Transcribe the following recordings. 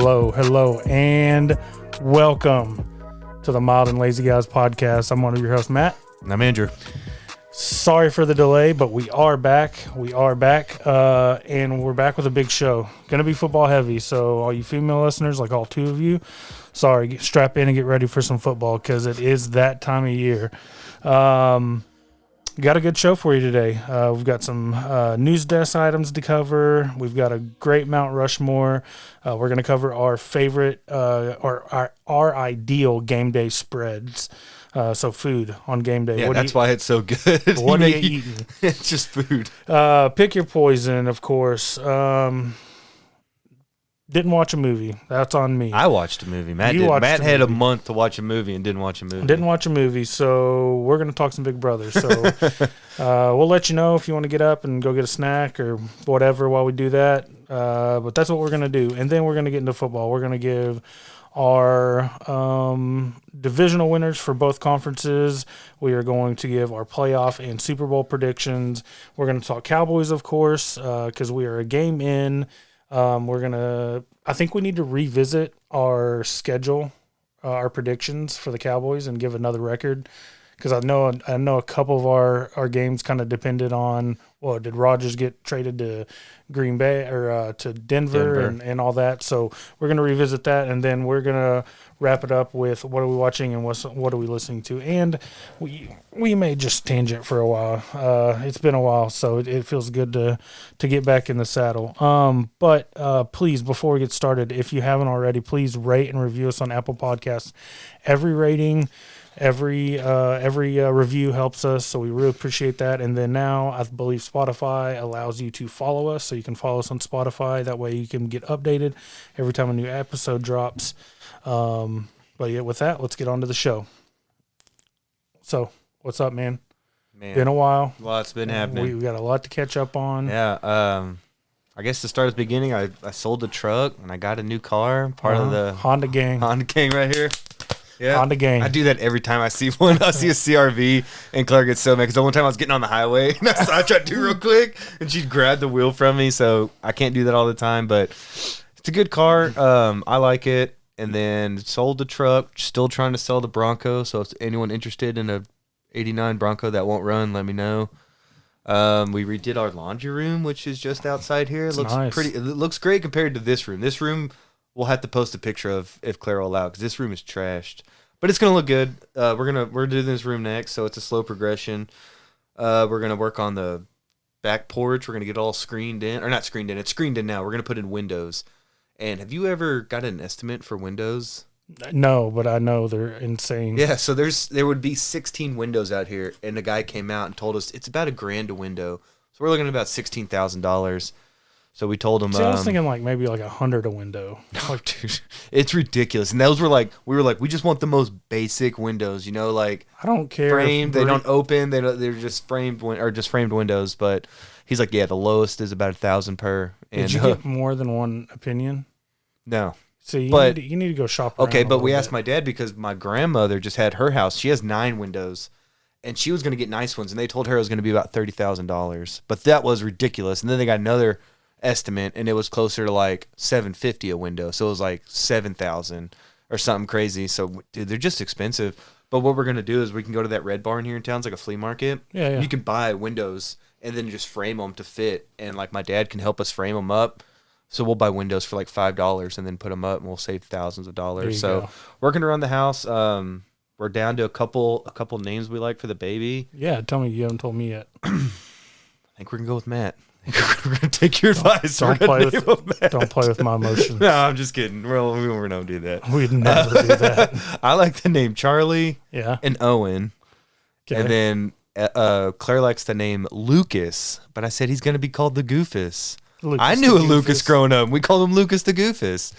Hello, and welcome to the Mild and Lazy Guys podcast. I'm one of your hosts, Matt. And I'm Andrew. Sorry for the delay, but we are back. And we're back with a big show. Going to be football heavy, so all you female listeners, like all two of you, strap in and get ready for some football because it is that time of year. Got a good show for you today. We've got some news desk items to cover. We've got a great Mount Rushmore. We're going to cover our favorite or our ideal game day spreads. So food on game day. Yeah, that's why it's so good. What are you eating? It's just food. Pick your poison, of course. Didn't watch a movie. That's on me. I watched a movie. Matt had a month to watch a movie and didn't watch a movie. So we're going to talk some Big Brother. So we'll let you know if you want to get up and go get a snack or whatever while we do that. But that's what we're going to do. And then we're going to get into football. We're going to give our divisional winners for both conferences. We are going to give our playoff and Super Bowl predictions. We're going to talk Cowboys, of course, because we are a game in. I think we need to revisit our schedule, our predictions for the Cowboys and give another record. Because I know a couple of our games kind of depended on, well, did Rodgers get traded to Green Bay or to Denver. And all that. So we're going to revisit that, and then we're going to wrap it up with what are we watching and what are we listening to. And we may just tangent for a while. It's been a while, so it feels good to get back in the saddle. But please, before we get started, if you haven't already, please rate and review us on Apple Podcasts. Every rating, Every review helps us, so we really appreciate that. And then now I believe Spotify allows you to follow us, so you can follow us on Spotify. That way you can get updated every time a new episode drops. But yeah, with that, let's get on to the show. So, what's up, man? Been a while. Lots been happening. We got a lot to catch up on. Yeah. I guess to start at the beginning, I sold the truck and I got a new car. Part of the Honda gang. Honda gang right here. Yeah, Honda gang. I do that every time I see one. I see a CRV, and Claire gets so mad because the one time I was getting on the highway, and I tried to do real quick, and she grabbed the wheel from me. So I can't do that all the time, but it's a good car. I like it. And then sold the truck. Still trying to sell the Bronco. So if anyone interested in a '89 Bronco that won't run, let me know. We redid our laundry room, which is just outside here. It looks nice. Pretty. It looks great compared to this room. This room, we'll have to post a picture of if Claire will allow, because this room is trashed. But it's gonna look good. We're doing this room next, so it's a slow progression. We're gonna work on the back porch. We're gonna get it all screened in, or not screened in. It's screened in now. We're gonna put in windows. And have you ever got an estimate for windows? No, but I know they're insane. Yeah, so there would be 16 windows out here, and the guy came out and told us it's about $1,000 a window. So we're looking at about $16,000. So we told him. See, I was thinking maybe $100 a window. No, dude, it's ridiculous. And those were we just want the most basic windows, I don't care. Framed, they don't open. They're just framed windows. But he's like, yeah, the lowest is about $1,000 per. And, did you get more than one opinion? No. So you need to go shop around. Okay, but we asked my dad because my grandmother just had her house. She has 9 windows. And she was going to get nice ones, and they told her it was going to be about $30,000. But that was ridiculous. And then they got another estimate, and it was closer to $750 a window. So it was $7,000 or something crazy. So, dude, they're just expensive. But what we're going to do is we can go to that Red Barn here in town. It's like a flea market. Yeah. You can buy windows and then just frame them to fit. And, my dad can help us frame them up. So we'll buy windows for $5 and then put them up, and we'll save thousands of dollars. So working around the house, we're down to a couple names we like for the baby. Yeah, tell me. You haven't told me yet. I think we're going to go with Matt. We're going to take your advice. Don't play with my emotions. No, I'm just kidding. We don't do that. We'd never do that. I like the name Charlie and Owen. Okay. And then Claire likes the name Lucas, but I said he's going to be called the Goofus. I knew a Lucas growing up. We called him Lucas the Goofus.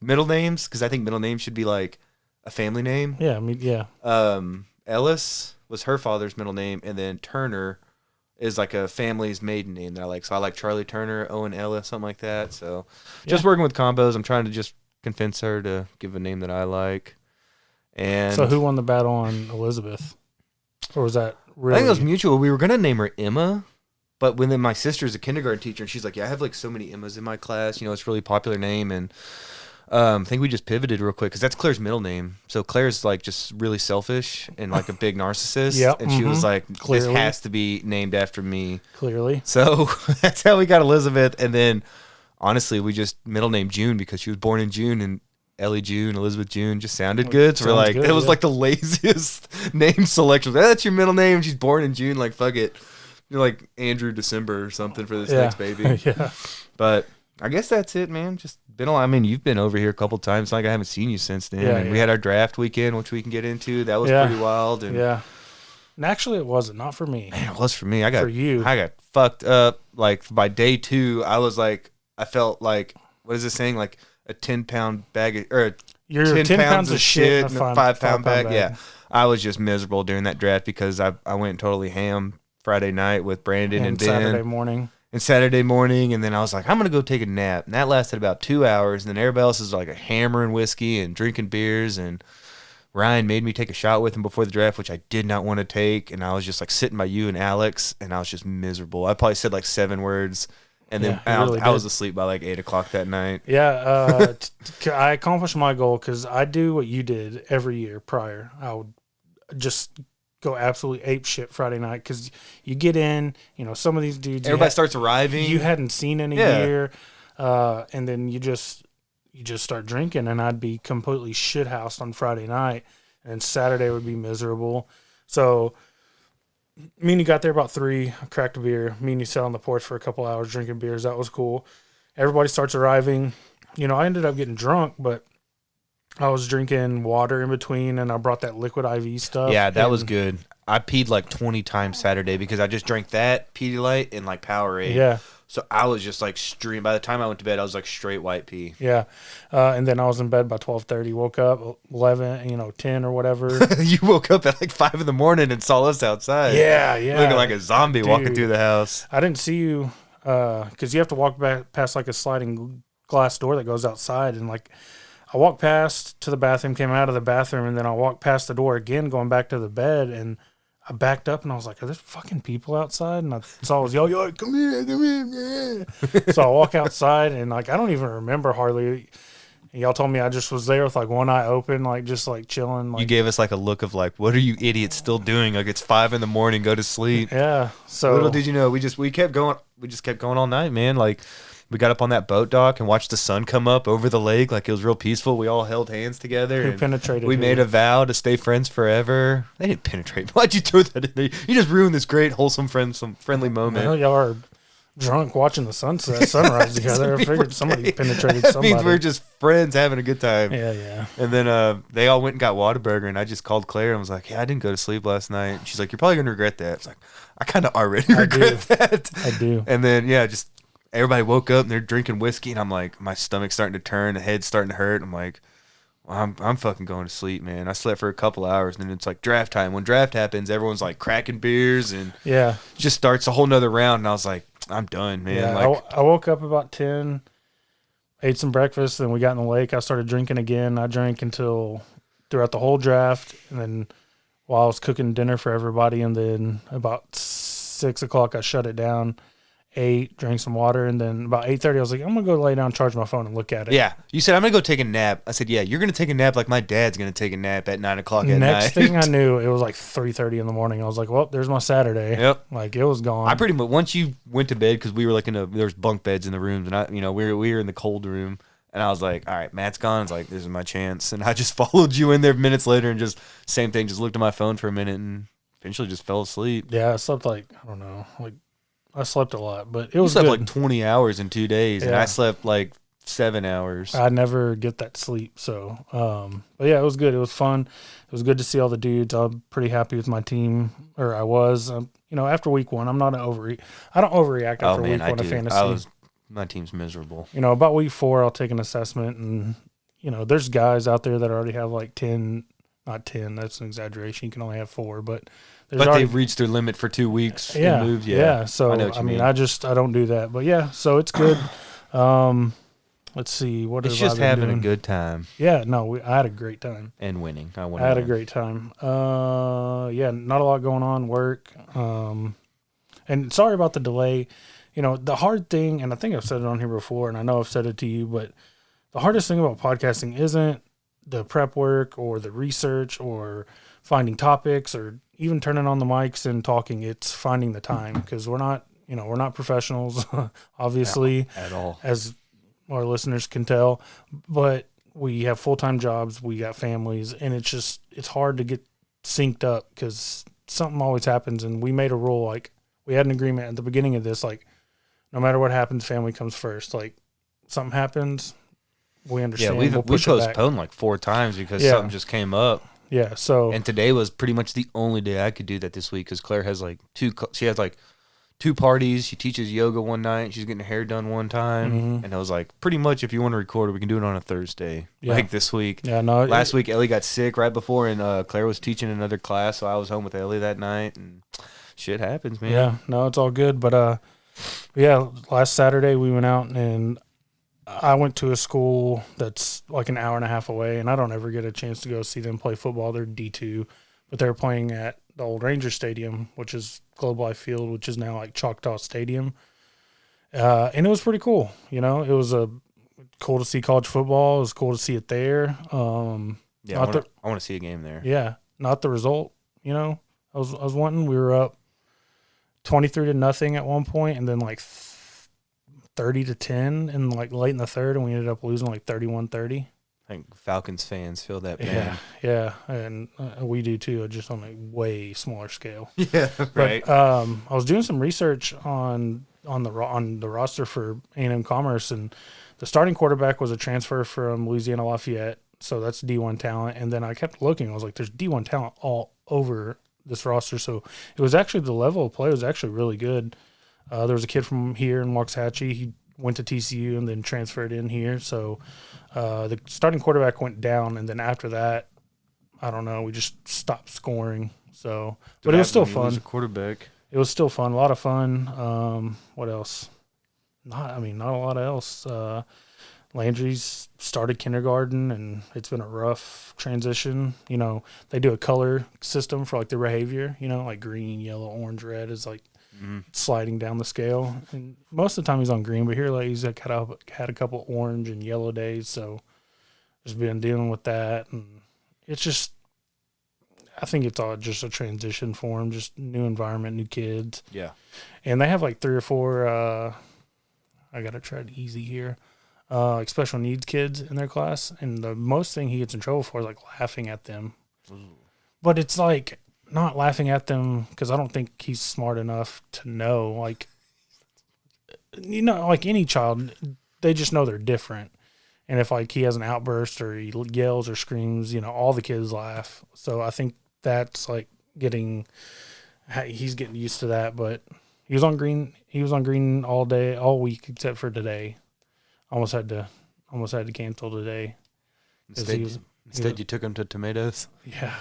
Middle names, because I think middle names should be a family name. Yeah, yeah. Ellis was her father's middle name, and then Turner is a family's maiden name that I like. So I like Charlie Turner, Owen Ellis, something like that. So just working with combos. I'm trying to just convince her to give a name that I like. And so who won the battle on Elizabeth? Or was that really? I think it was mutual. We were going to name her Emma, but when then my sister's a kindergarten teacher, and she's like, yeah, I have so many Emmas in my class. It's a really popular name. And I think we just pivoted real quick because that's Claire's middle name. So Claire's like just really selfish and like a big narcissist. Yep. And she was like, Clearly. this has to be named after me. Clearly. So that's how we got Elizabeth. And then honestly, we just middle named June because she was born in June, and Ellie June, Elizabeth June just sounded good. So we're like, good, it was like the laziest name selection. That's your middle name. She's born in June. Like, fuck it. You're like Andrew December or something for this next baby. Yeah. But I guess that's it, man. Just been a lot. I mean, you've been over here a couple times. Like I haven't seen you since then. Yeah, and we had our draft weekend, which we can get into. That was pretty wild. And yeah. And actually, it wasn't. Not for me. man, it was for me. I For you. got fucked up. Like by day 2, I was like, I felt like, what is this saying? Like a 10-pound bag or You're 10 pounds of shit in a 5-pound bag. Yeah, I was just miserable during that draft because I went totally ham Friday night with Brandon and Ben. Saturday morning, and then I was like, I'm gonna go take a nap, and that lasted about 2 hours. And then everybody else is like a hammering whiskey and drinking beers, and Ryan made me take a shot with him before the draft, which I did not want to take, and I was just like sitting by you and Alex, and I was just miserable. I probably said like 7 words, and then I was asleep by like 8 o'clock that night. Yeah, I accomplished my goal because I do what you did every year prior. I would just go absolutely ape shit Friday night because you get in, some of these dudes. Everybody starts arriving. You hadn't seen in a year, and then you just start drinking, and I'd be completely shithoused on Friday night, and Saturday would be miserable. So me and you got there about 3, I cracked a beer. Me and you sat on the porch for a couple hours drinking beers. That was cool. Everybody starts arriving. I ended up getting drunk, but I was drinking water in between, and I brought that liquid IV stuff. Yeah, that was good. I peed like 20 times Saturday because I just drank that, Pedialyte, and like Powerade. Yeah. So I was just like stream. By the time I went to bed, I was like straight white pee. Yeah. And then I was in bed by 12:30. Woke up 11, 10 or whatever. You woke up at like 5 in the morning and saw us outside. Yeah. Looking like a zombie walking through the house. I didn't see you because you have to walk back past like a sliding glass door that goes outside, and like I walked past to the bathroom, came out of the bathroom, and then I walked past the door again, going back to the bed, and I backed up, and I was like, are there fucking people outside? And I saw it was yo, come here, man. So I walk outside, and like I don't even remember hardly. Y'all told me I just was there with like one eye open, like just like chilling. Like, you gave us like a look of like, what are you idiots still doing? Like it's 5 in the morning, go to sleep. Yeah. So little did you know, we kept going. We just kept going all night, man. Like we got up on that boat dock and watched the sun come up over the lake. Like it was real peaceful. We all held hands together. Who penetrated? We made a vow to stay friends forever. They didn't penetrate. Why'd you throw that in there? You just ruined this great, wholesome, friendly moment. Well, y'all are drunk watching the sunrise together. I figured somebody penetrated somebody. That means we're just friends having a good time. Yeah. And then they all went and got Whataburger, and I just called Claire and was like, I didn't go to sleep last night. She's like, you're probably going to regret that. It's like, I kind of already regret that. I do. And then, just everybody woke up, and they're drinking whiskey, and I'm like, my stomach's starting to turn, the head's starting to hurt. I'm like, well, I'm fucking going to sleep, man. I slept for a couple hours, and then it's like draft time. When draft happens, everyone's like cracking beers, and just starts a whole nother round, and I was like, I'm done, man. Yeah, I woke up about 10, ate some breakfast, and we got in the lake. I started drinking again. I drank until throughout the whole draft, and then while I was cooking dinner for everybody, and then about 6 o'clock I shut it down, ate, drank some water, and then about 8:30 I was like, I'm going to go lay down, charge my phone, and look at it. Yeah. You said, I'm going to go take a nap. I said, yeah, you're going to take a nap like my dad's going to take a nap at 9 o'clock at night. Next thing I knew, it was like 3:30 in the morning. I was like, well, there's my Saturday. Yep. Like, it was gone. I pretty much, once you went to bed, because we were like there was bunk beds in the rooms, and we were in the cold room, and I was like, all right, Matt's gone. I was like, this is my chance. And I just followed you in there minutes later, and just, same thing, just looked at my phone for a minute, and eventually just fell asleep. Yeah, I slept like, I don't know, like, I slept a lot, but it was slept good. like 20 hours in 2 days, and I slept like 7 hours. I never get that sleep, so but yeah, it was good. It was fun. It was good to see all the dudes. I'm pretty happy with my team, or I was. After week 1, I'm not I don't overreact after week 1 of fantasy. My team's miserable. About week 4, I'll take an assessment, and there's guys out there that already have like 10. Not 10. That's an exaggeration. You can only have 4, but. They've reached their limit for 2 weeks. Yeah, and moved. Yeah. So I mean, I don't do that. But yeah, so it's good. Let's see. It's just having a good time. Yeah. No, I had a great time. And winning. I had a great time. Yeah, not a lot going on. Work. And sorry about the delay. The hard thing, and I think I've said it on here before, and I know I've said it to you, but the hardest thing about podcasting isn't the prep work or the research or finding topics or even turning on the mics and talking. It's finding the time, because we're not professionals, obviously, at all, as our listeners can tell, but we have full-time jobs, we got families, and it's hard to get synced up because something always happens. And we made a rule, like we had an agreement at the beginning of this, like no matter what happens, family comes first. Like something happens, we understand. Yeah, we postponed like 4 times because something just came up. Yeah, so and today was pretty much the only day I could do that this week because Claire has like 2 parties. She teaches yoga one night. She's getting her hair done one time. And I was like, pretty much if you want to record it, we can do it on a Thursday, like this week. Yeah, no. Last week, Ellie got sick right before, and Claire was teaching another class, so I was home with Ellie that night, and shit happens, man. Yeah, no, it's all good. But, yeah, last Saturday we went out, and I went to a school that's like an hour and a half away, and I don't ever get a chance to go see them play football. They're D2, but they're playing at the old Ranger Stadium, which is Globe Life Field, which is now like Choctaw Stadium. And it was pretty cool. You know, it was cool to see college football. It was cool to see it there. Yeah, I want to see a game there. Yeah, not the result. You know, I was wanting. We were up 23-0 at one point, and then like 30-10, and like late in the third, and we ended up losing like 31-30. I think Falcons fans feel that pain. Yeah, and we do too, just on a way smaller scale. Yeah, right. But, I was doing some research on the roster for A&M Commerce, and the starting quarterback was a transfer from Louisiana Lafayette, so that's D1 talent. And then I kept looking, I was like, there's D1 talent all over this roster, so it was actually, the level of play was actually really good. There was a kid from here in Waxahachie. He went to TCU and then transferred in here, so the starting quarterback went down, and then after that, I don't know, we just stopped scoring. So, but it was still fun. Quarterback. It was still fun, a lot of fun. What else? Not a lot else. Landry's started kindergarten, and it's been a rough transition. You know, they do a color system for like the behavior. You know, like green, yellow, orange, red is like sliding down the scale. And most of the time he's on green, but here like he's had a couple orange and yellow days, so just been dealing with that. And it's just, I think it's all just a transition for him, just new environment, new kids. Yeah. And they have like 3 or 4 I gotta try it easy here, like special needs kids in their class, and the most thing he gets in trouble for is like laughing at them. But it's like not laughing at them because I don't think he's smart enough to know, like, you know, like any child, they just know they're different. And if like he has an outburst or he yells or screams, you know, all the kids laugh. So I think that's like he's getting used to that. But he was on green all day, all week except for today. Almost had to cancel today. Instead, you took him to tomatoes. Yeah.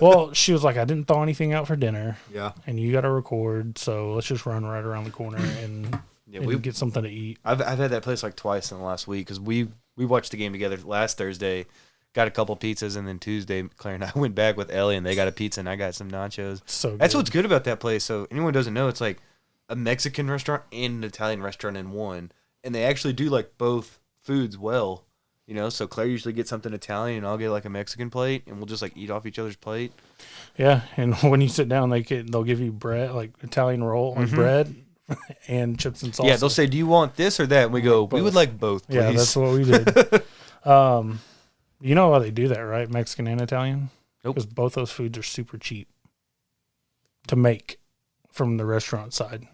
Well, she was like, I didn't thaw anything out for dinner. Yeah. And you got to record, so let's just run right around the corner and we get something to eat. I've had that place like twice in the last week because we watched the game together last Thursday, got a couple pizzas, and then Tuesday, Claire and I went back with Ellie, and they got a pizza, and I got some nachos. So good. That's what's good about that place. So anyone who doesn't know, it's like a Mexican restaurant and an Italian restaurant in one, and they actually do like both foods well. You know, so Claire usually gets something Italian, and I'll get like a Mexican plate, and we'll just like eat off each other's plate. Yeah, and when you sit down, they'll give you bread, like Italian roll, like bread, and chips and salsa. Yeah, they'll say, "Do you want this or that?" And we go, "We would like both, please." Yeah, that's what we did. You know why they do that, right? Mexican and Italian? Nope. Because both those foods are super cheap to make from the restaurant side.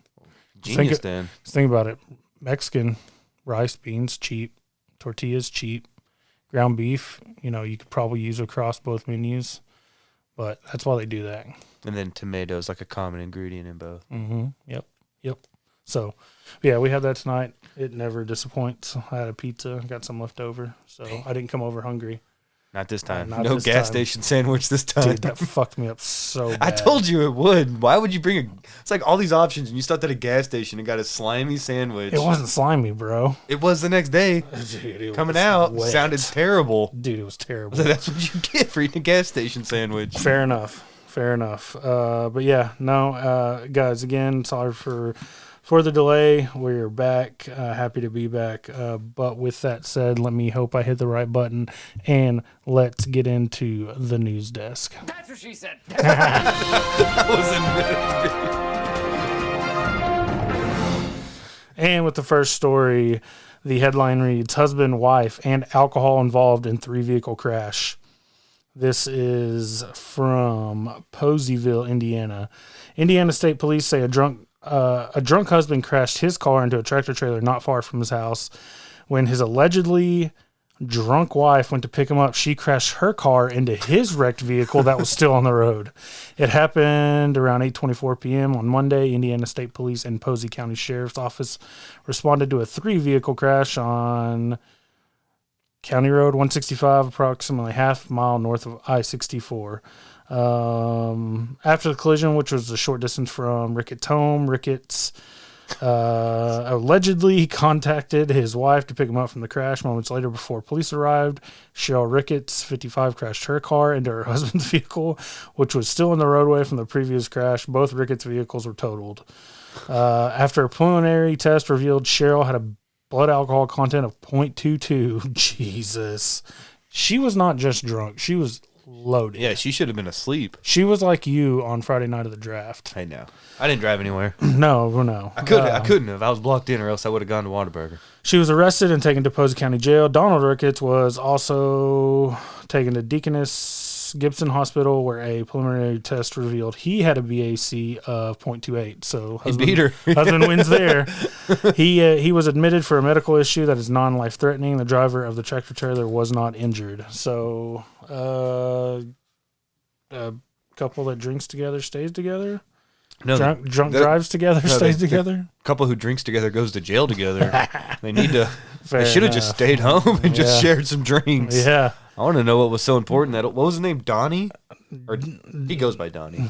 Genius, Dan. Think about it. Mexican, rice, beans, cheap. Tortillas, cheap. Ground beef, you know, you could probably use across both menus. But that's why they do that. And then tomatoes, like a common ingredient in both. Mm-hmm. Yep. So, yeah, we had that tonight. It never disappoints. I had a pizza, got some left over. So I didn't come over hungry. Not this time. No gas station sandwich this time. Dude, that fucked me up so bad. I told you it would. Why would you bring it's like all these options, and you stopped at a gas station and got a slimy sandwich. It wasn't slimy, bro. It was the next day. Dude, coming out. wet. Sounded terrible. Dude, it was terrible. So that's what you get for eating a gas station sandwich. Fair enough. But yeah, no, guys, again, sorry for for the delay. We're back. Happy to be back. But with that said, let me hope I hit the right button, and let's get into the news desk. That's what she said. And with the first story, the headline reads, husband, wife, and alcohol involved in 3-vehicle crash. This is from Poseyville, Indiana. Indiana State Police say a drunk husband crashed his car into a tractor trailer not far from his house. When his allegedly drunk wife went to pick him up, she crashed her car into his wrecked vehicle that was still on the road. It happened around 8:24 p.m. on Monday. Indiana State Police and Posey County Sheriff's Office responded to a 3-vehicle crash on County Road 165, approximately half mile north of I-64. After the collision, which was a short distance from Ricketts' home, Ricketts allegedly contacted his wife to pick him up from the crash. Moments later, before police arrived, Cheryl Ricketts, 55, crashed her car into her husband's vehicle, which was still in the roadway from the previous crash. Both Ricketts' vehicles were totaled. After a preliminary test revealed Cheryl had a blood alcohol content of 0.22. Jesus. She was not just drunk. She was loaded. Yeah, she should have been asleep. She was like you on Friday night of the draft. I know. I didn't drive anywhere. No. I couldn't have. I was blocked in, or else I would have gone to Whataburger. She was arrested and taken to Posey County Jail. Donald Ricketts was also taken to Deaconess Gibson Hospital, where a preliminary test revealed he had a BAC of 0.28. So husband, he beat her. Husband wins there. He was admitted for a medical issue that is non-life threatening. The driver of the tractor trailer was not injured. So a couple that drinks together stays together. No, drunk drives together, stays together. A couple who drinks together goes to jail together. They need to. They should have just stayed home and just shared some drinks. Yeah. I want to know what was so important. What was his name? Donnie? Or he goes by Donnie.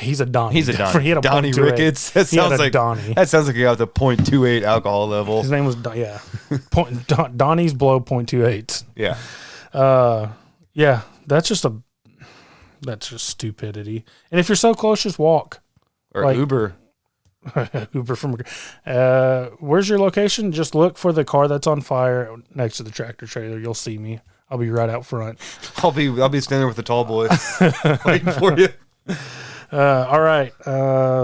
He's a Donnie. He's a Donnie. He had a Donnie Ricketts. That sounds like Donnie. That sounds like he got the 0.28 alcohol level. His name was Donnie's blow 0.28. Yeah. Yeah. That's just stupidity. And if you're so close, just walk. Or Uber. Uber from. Where's your location? Just look for the car that's on fire next to the tractor trailer. You'll see me. I'll be right out front. I'll be standing there with the tall boy waiting for you. All right.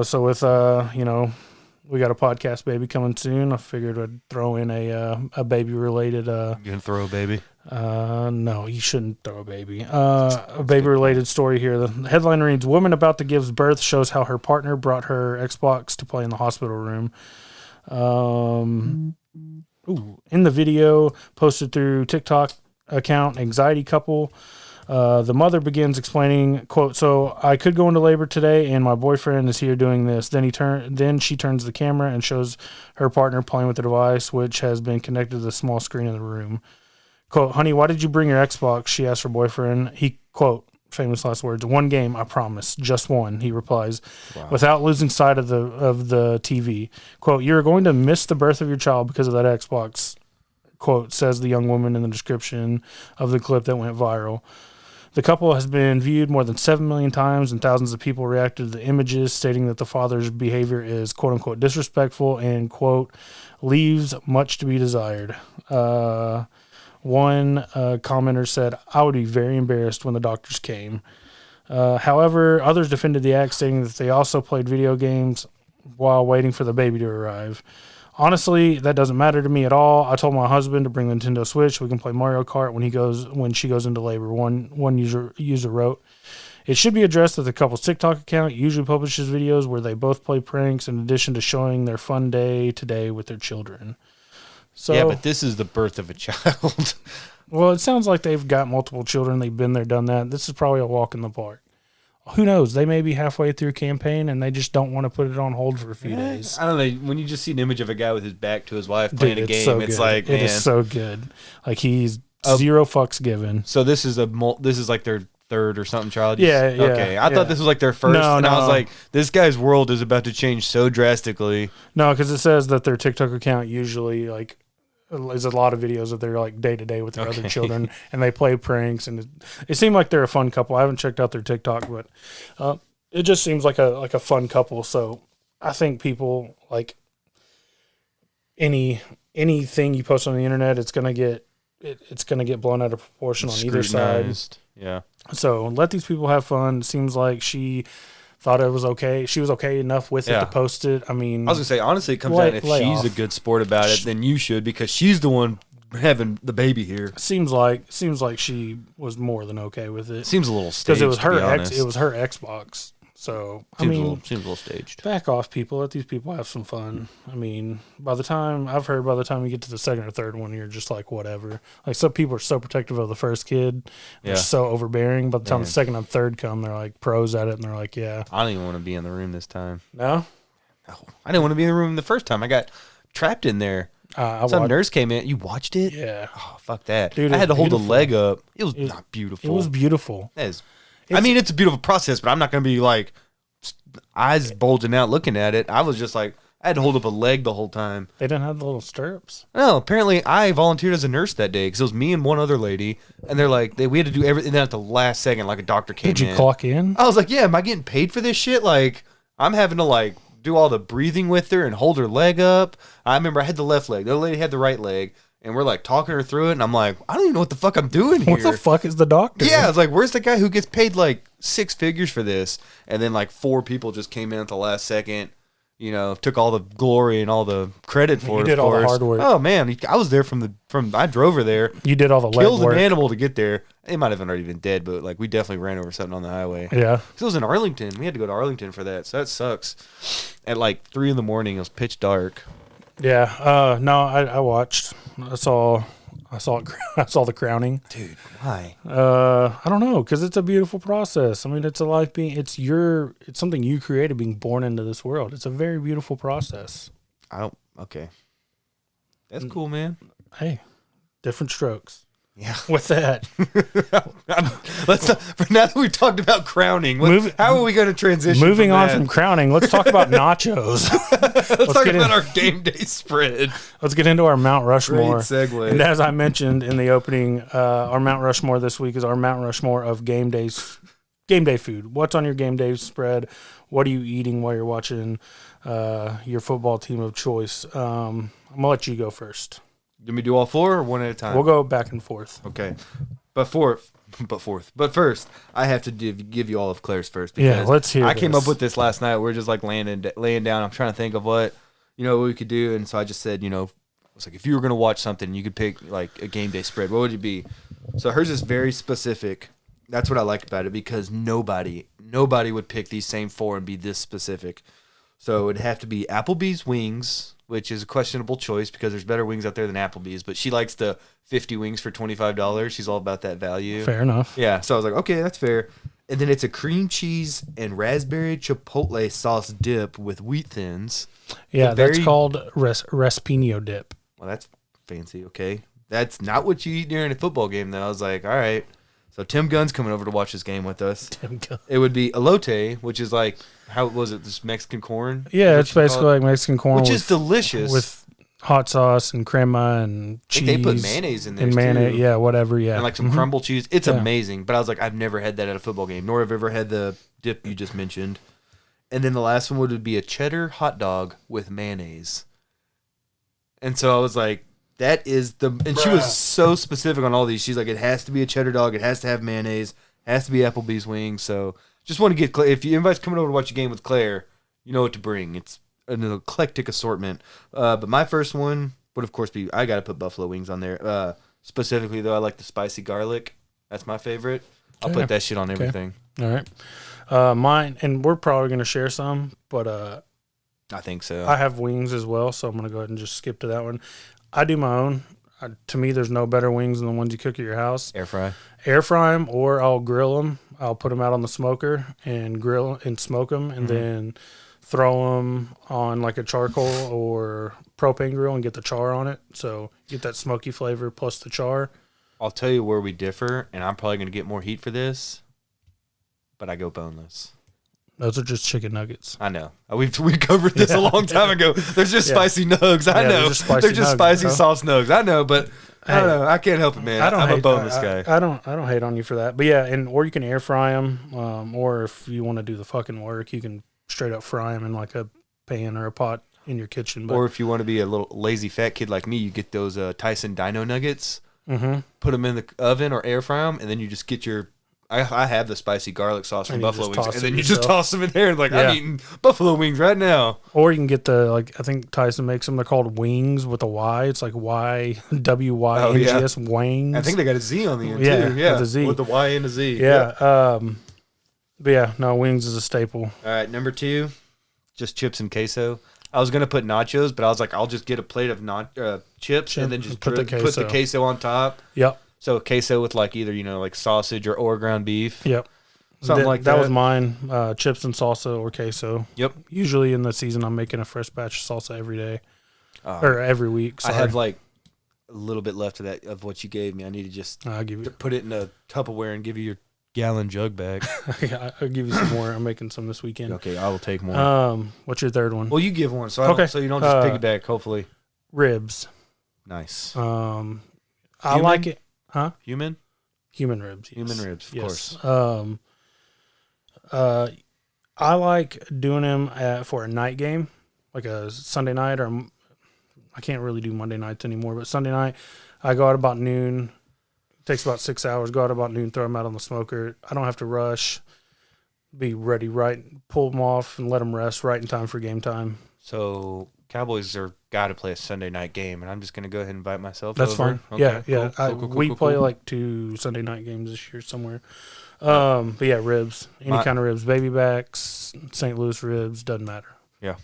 So with we got a podcast baby coming soon. I figured I'd throw in a baby related. You gonna throw a baby? No, you shouldn't throw a baby. A baby related story here. The headline reads: Woman about to give birth shows how her partner brought her Xbox to play in the hospital room. In the video posted through TikTok account Anxiety Couple, the mother begins explaining, quote, "So I could go into labor today and my boyfriend is here doing this." Then she turns the camera and shows her partner playing with the device, which has been connected to the small screen in the room. Quote, "Honey, why did you bring your Xbox?" she asked her boyfriend. He, quote, famous last words, "One game, I promise, just one," he replies, without losing sight of the TV. Quote, "You're going to miss the birth of your child because of that Xbox," quote, says the young woman in the description of the clip that went viral. The couple has been viewed more than 7 million times, and thousands of people reacted to the images, stating that the father's behavior is, quote unquote, disrespectful and, quote, leaves much to be desired. One commenter said, "I would be very embarrassed when the doctors came." However, others defended the act, stating that they also played video games while waiting for the baby to arrive. "Honestly, that doesn't matter to me at all. I told my husband to bring the Nintendo Switch. We can play Mario Kart when she goes into labor," one user wrote. It should be addressed that the couple's TikTok account usually publishes videos where they both play pranks in addition to showing their fun day to day with their children. So, yeah, but this is the birth of a child. Well, it sounds like they've got multiple children. They've been there, done that. This is probably a walk in the park. Who knows? They may be halfway through campaign and they just don't want to put it on hold for a few days. I don't know. When you just see an image of a guy with his back to his wife playing a game, so it's good. like, man. It is so good. Like he's zero fucks given. So this is like their third or something child? Yeah. Okay. I thought this was like their first. No. I was like, this guy's world is about to change so drastically. No, because it says that their TikTok account usually like is a lot of videos of their like day to day with their other children, and they play pranks, and it seemed like they're a fun couple. I haven't checked out their TikTok, but it just seems like a fun couple. So I think people like anything you post on the internet, it's gonna get blown out of proportion on either side. Yeah. So let these people have fun. It seems like she thought it was okay. She was okay enough with it to post it. I mean, I was gonna say, honestly, it comes down if she's a good sport about it, then you should, because she's the one having the baby here. Seems like she was more than okay with it. Seems a little staged, because it was her Xbox. So seems a little staged. Back off, people. Let these people have some fun. I mean, by the time you get to the second or third one, you're just like, whatever. Like, some people are so protective of the first kid. They're so overbearing. By the time the second and third come, they're like pros at it, and they're like, yeah. I don't even want to be in the room this time. No? No. I didn't want to be in the room the first time. I got trapped in there. Some nurse came in. You watched it? Yeah. Oh, fuck that. Dude, I had to hold the leg up. It was not beautiful. It was beautiful. I mean, it's a beautiful process, but I'm not going to be like eyes bulging out looking at it. I was just like, I had to hold up a leg the whole time. They didn't have the little stirrups. No, apparently I volunteered as a nurse that day because it was me and one other lady, and they're like, we had to do everything. And then at the last second, like, a doctor came in. Did you clock in? I was like, yeah, am I getting paid for this shit? Like, I'm having to like do all the breathing with her and hold her leg up. I remember I had the left leg. The other lady had the right leg. And we're like talking her through it, and I'm like, I don't even know what the fuck I'm doing here. What the fuck is the doctor? Yeah, I was like, where's the guy who gets paid like 6 figures for this? And then like 4 people just came in at the last second, took all the glory and all the credit for it. You did all the hard work. Oh man, I was there I drove her there. You did all the leg killed work. An animal to get there. It might have already been dead, but like we definitely ran over something on the highway. Yeah, because it was in Arlington. We had to go to Arlington for that, so that sucks. At like 3 a.m, it was pitch dark. Yeah, no, I watched. I saw the crowning. Dude, why? I don't know, because it's a beautiful process. I mean, it's it's something you created, being born into this world. It's a very beautiful process. Okay. That's cool, man. Hey, different strokes. Yeah. With that, for now that we've talked about crowning, how are we going to transition? Moving on from crowning, let's talk about nachos. let's talk about our game day spread. Let's get into our Mount Rushmore. Great segue. And as I mentioned in the opening, our Mount Rushmore this week is our Mount Rushmore of game day food. What's on your game day spread? What are you eating while you're watching your football team of choice? I'm gonna let you go first. Do we do all 4 or one at a time? We'll go back and forth. Okay. But first, I have to give you all of Claire's first. Yeah, let's hear I came up with this last night. We're just like laying down. I'm trying to think of what we could do. And so I just said, it's like, if you were going to watch something, you could pick like a game day spread. What would it be? So hers is very specific. That's what I liked about it, because nobody would pick these same 4 and be this specific. So it'd have to be Applebee's wings, which is a questionable choice because there's better wings out there than Applebee's, but she likes the 50 wings for $25. She's all about that value. Fair enough. Yeah, so I was like, okay, that's fair. And then it's a cream cheese and raspberry chipotle sauce dip with wheat thins. Yeah, that's called Respino dip. Well, that's fancy, okay. That's not what you eat during a football game, though. I was like, all right. So Tim Gunn's coming over to watch this game with us. Tim Gunn. It would be elote, which is like, how was it, this Mexican corn? Yeah, it's basically like Mexican corn. Which is delicious. With hot sauce and crema and cheese. They put mayonnaise in there, and mayonnaise, too. Yeah, whatever, yeah. And like some crumble cheese. It's amazing. But I was like, I've never had that at a football game, nor have I ever had the dip you just mentioned. And then the last one would be a cheddar hot dog with mayonnaise. And so I was like, that is and she was so specific on all these. She's like, it has to be a cheddar dog. It has to have mayonnaise. It has to be Applebee's wings. So just want to get, if anybody's coming over to watch a game with Claire, you know what to bring. It's an eclectic assortment. But my first one would, of course, be, I got to put buffalo wings on there. Specifically, though, I like the spicy garlic. That's my favorite. I'll put that shit on everything. All right. Mine, and we're probably going to share some, but I think so. I have wings as well, so I'm going to go ahead and just skip to that one. I do my own. To me, there's no better wings than the ones you cook at your house. Air fry them, or I'll grill them. I'll put them out on the smoker and grill and smoke them, and then throw them on like a charcoal or propane grill and get the char on it. So get that smoky flavor plus the char. I'll tell you where we differ, and I'm probably going to get more heat for this, but I go boneless. Those are just chicken nuggets. I know. We covered this a long time ago. There's just spicy nugs. I know. They're just spicy sauce nugs. I know, but I don't know. I can't help it, man. I'm a boneless guy. I don't hate on you for that. But yeah, or you can air fry them, or if you want to do the fucking work, you can straight up fry them in like a pan or a pot. in your kitchen. But. Or if you want to be a little lazy fat kid like me, you get those Tyson Dino Nuggets, put them in the oven or air fry them, and then you just get your. I have the spicy garlic sauce from Buffalo Wings, and then you just toss them in there. And like, I'm eating Buffalo Wings right now. Or you can get I think Tyson makes them. They're called wings with a Y. It's like WYNGS wings. I think they got a Z on the end too. Yeah, with a Z. With the Y and a Z. Yeah. But yeah, no, wings is a staple. All right, number 2, just chips and queso. I was gonna put nachos, but I was like, I'll just get a plate of chips and then just put the queso on top. Yep. So queso with either like sausage or ground beef. Yep. Something like that. That was mine. Chips and salsa or queso. Yep. Usually in the season, I'm making a fresh batch of salsa every day or every week. Sorry. I have a little bit left of what you gave me. I need to just put it in a Tupperware and give you your gallon jug back. I'll give you some more. I'm making some this weekend. Okay, I will take more. What's your third one? Well, you give one, so you don't just piggyback. Hopefully, ribs. Nice. I like it. Huh? Human ribs. Yes. Human ribs, of course. I like doing them for a night game, like a Sunday night, or I can't really do Monday nights anymore, but Sunday night, I go out about noon. It takes about 6 hours. Go out about noon, throw them out on the smoker. I don't have to rush. Be ready, pull them off and let them rest right in time for game time. So Cowboys are got to play a Sunday night game, and I'm just going to go ahead and invite myself That's over. Fine. Okay, yeah. Cool. We play 2 Sunday night games this year somewhere. But yeah, ribs. Any kind of ribs. Baby backs, St. Louis ribs, doesn't matter. Yeah.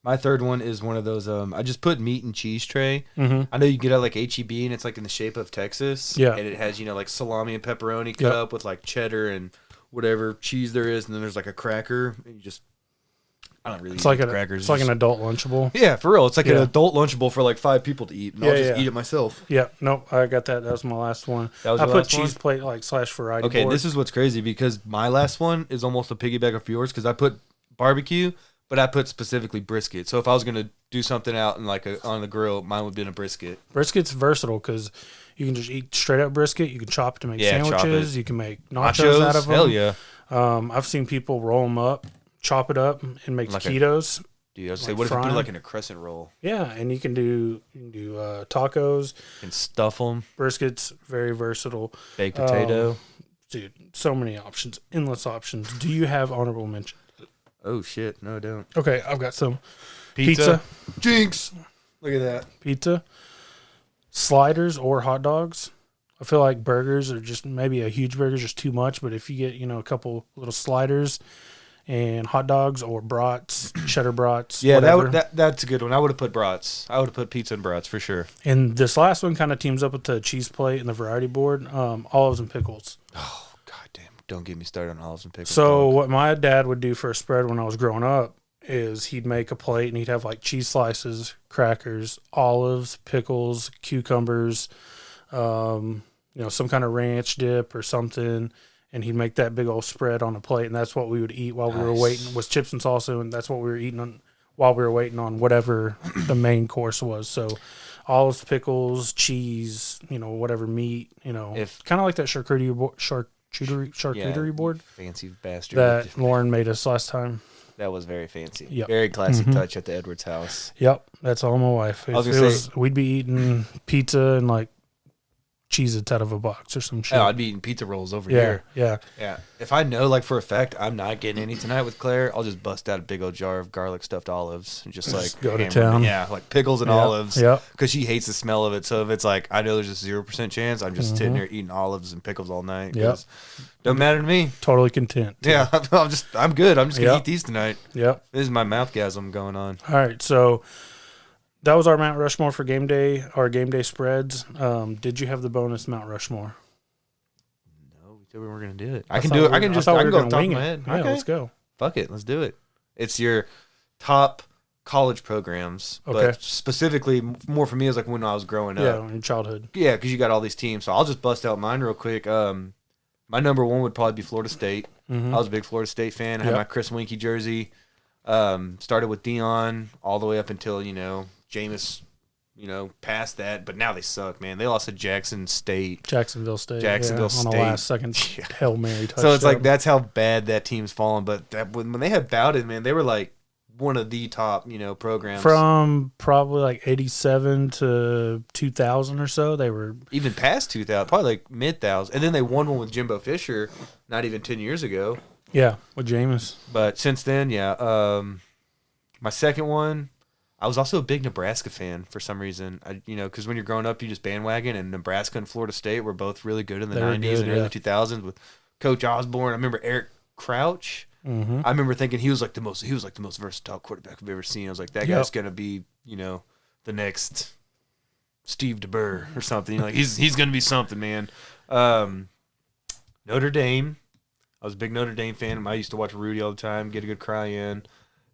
My third one is one of those, I just put meat and cheese tray. Mm-hmm. I know you get at H-E-B, and it's in the shape of Texas. Yeah. And it has, salami and pepperoni cut up with cheddar and whatever cheese there is, and then there's a cracker, and you just... I don't really eat crackers. It's like an adult Lunchable. Yeah, for real. It's like an adult Lunchable for 5 people to eat, and I'll just eat it myself. Yeah, nope, I got that. That was my last one. I put cheese plate / variety board. This is what's crazy because my last one is almost a piggyback of yours because I put barbecue, but I put specifically brisket. So if I was going to do something out in on the grill, mine would have been a brisket. Brisket's versatile because you can just eat straight up brisket. You can chop it to make sandwiches. You can make nachos out of them. Hell yeah. I've seen people roll them up, chop it up, and make taquitos. Dude, I was say, what if you put it in a crescent roll? Yeah, and you can do tacos. And stuff them. Brisket's very versatile. Baked potato. Dude, so many options, endless options. Do you have honorable mention? Oh shit, no, I don't. Okay, I've got some. Pizza. Jinx. Look at that. Pizza. Sliders or hot dogs. I feel like burgers are just maybe a huge burger is just too much, but if you get a couple little sliders and hot dogs or brats, cheddar brats. Yeah, that's a good one. I would have put brats. I would have put pizza and brats for sure. And this last one kind of teams up with the cheese plate and the variety board, olives and pickles. Oh, goddamn. Don't get me started on olives and pickles. So what my dad would do for a spread when I was growing up is he'd make a plate and he'd have cheese slices, crackers, olives, pickles, cucumbers, some kind of ranch dip or something. And he'd make that big old spread on a plate, and that's what we would eat while we were waiting. Was chips and salsa, and that's what we were eating on while we were waiting on whatever the main course was. So, olives, pickles, cheese, whatever meat, kind of like that charcuterie board. Fancy bastard that Lauren made us last time. That was very fancy. Yep. Very classic touch at the Edwards house. Yep, that's all my wife. We'd be eating pizza and Cheez-Its out of a box or some shit. Oh, I'd be eating pizza rolls over here. Yeah. If I know, for a fact, I'm not getting any tonight with Claire, I'll just bust out a big old jar of garlic stuffed olives and just go to town. Yeah, pickles and olives. Yeah. Because she hates the smell of it. So if it's I know there's a 0% chance, I'm just sitting there eating olives and pickles all night. Yep. Don't matter to me. Totally content. Yeah, I'm good. I'm just gonna eat these tonight. Yep. This is my mouthgasm going on. All right, so. That was our Mount Rushmore for game day, our game day spreads. Did you have the bonus Mount Rushmore? No, we said we weren't going to do it. I can do it. I can go on top of my head. Yeah, okay. Let's go. Fuck it. Let's do it. It's your top college programs. Okay. But specifically, more for me is when I was growing up. Yeah, in childhood. Yeah, because you got all these teams. So I'll just bust out mine real quick. My number one would probably be Florida State. Mm-hmm. I was a big Florida State fan. I had my Chris Winkie jersey. Started with Dion all the way up until, Jameis, past that, but now they suck, man. They lost to Jacksonville State. On a last-second Hail Mary touchdown. So it's that's how bad that team's fallen. But when they had Bowden, man, they were one of the top, programs. From probably like 87 to 2000 or so, they were even past 2000, probably like mid-thousands. And then they won one with Jimbo Fisher not even 10 years ago. Yeah, with Jameis. But since then, yeah. My second one, I was also a big Nebraska fan for some reason. Because when you're growing up, you just bandwagon, and Nebraska and Florida State were both really good in the 90s and early 2000s with Coach Osborne. I remember Eric Crouch. Mm-hmm. I remember thinking he was like the most versatile quarterback I've ever seen. I was like, that guy's gonna be, the next Steve DeBurr or something. Like he's gonna be something, man. Notre Dame. I was a big Notre Dame fan. I used to watch Rudy all the time, get a good cry in,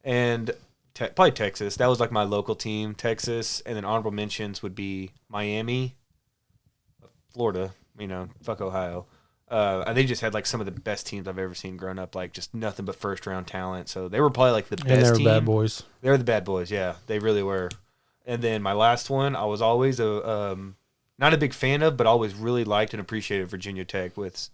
and probably Texas. That was like my local team, Texas, and then honorable mentions would be Miami, Florida. Fuck Ohio. They just had like some of the best teams I've ever seen growing up, like just nothing but first round talent. So they were probably like the best team. And they were bad boys. They were the bad boys, yeah. They really were. And then my last one, I was always not a big fan of, but always really liked and appreciated Virginia Tech with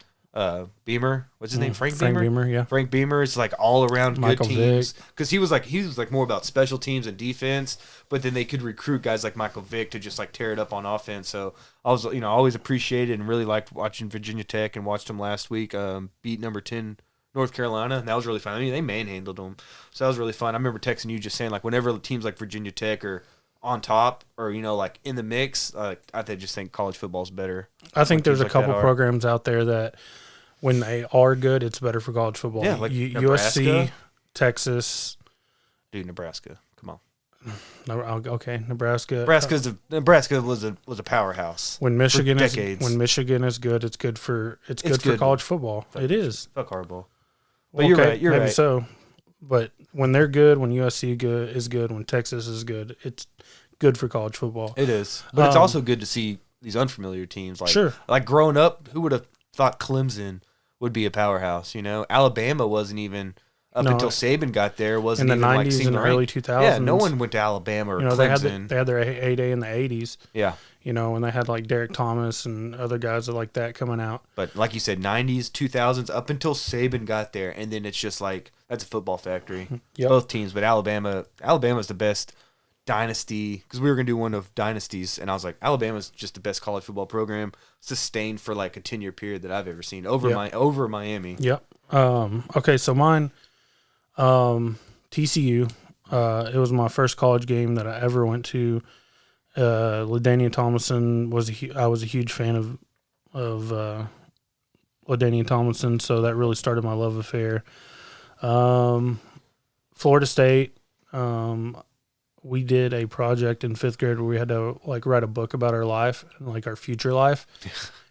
Beamer. What's his name? Frank Beamer, yeah. Frank Beamer is like all around Michael good teams because he was like more about special teams and defense, but then they could recruit guys like Michael Vick to just like tear it up on offense. So I was always appreciated and really liked watching Virginia Tech, and watched them last week beat number 10 North Carolina, and that was really fun. I mean, they manhandled them, so that was really fun. I remember texting you just saying like whenever teams like Virginia Tech are on top or like in the mix, I just think college football is better. I think there's a couple programs out there that when they are good, it's better for college football. Yeah, like USC, Texas. Dude, Nebraska. Come on. Okay, Nebraska. Nebraska was a powerhouse. When Michigan is good, it's good for college football. It is. Fuck Harbaugh. But you're right. You're right. So, but when they're good, when USC is good, when Texas is good, it's good for college football. It is. But it's also good to see these unfamiliar teams. Like, sure. Like growing up, who would have thought Clemson would be a powerhouse? Alabama wasn't even until Saban got there. Wasn't in the even 90s and the early 2000s. Yeah, no one went to Alabama or Clemson. They had their heyday in the 80s. Yeah. And they had like Derek Thomas and other guys like that coming out. But like you said, 90s, 2000s, up until Saban got there, and then it's just like that's a football factory. Yep. Both teams, but Alabama's the best dynasty, because we were gonna do one of dynasties, and I was like, Alabama's just the best college football program sustained for like a 10-year period that I've ever seen over Miami. Yep. Okay, so mine, TCU. It was my first college game that I ever went to. LaDainian Tomlinson I was a huge fan of LaDainian Tomlinson, so that really started my love affair. Florida State. We did a project in 5th grade where we had to like write a book about our life and like our future life.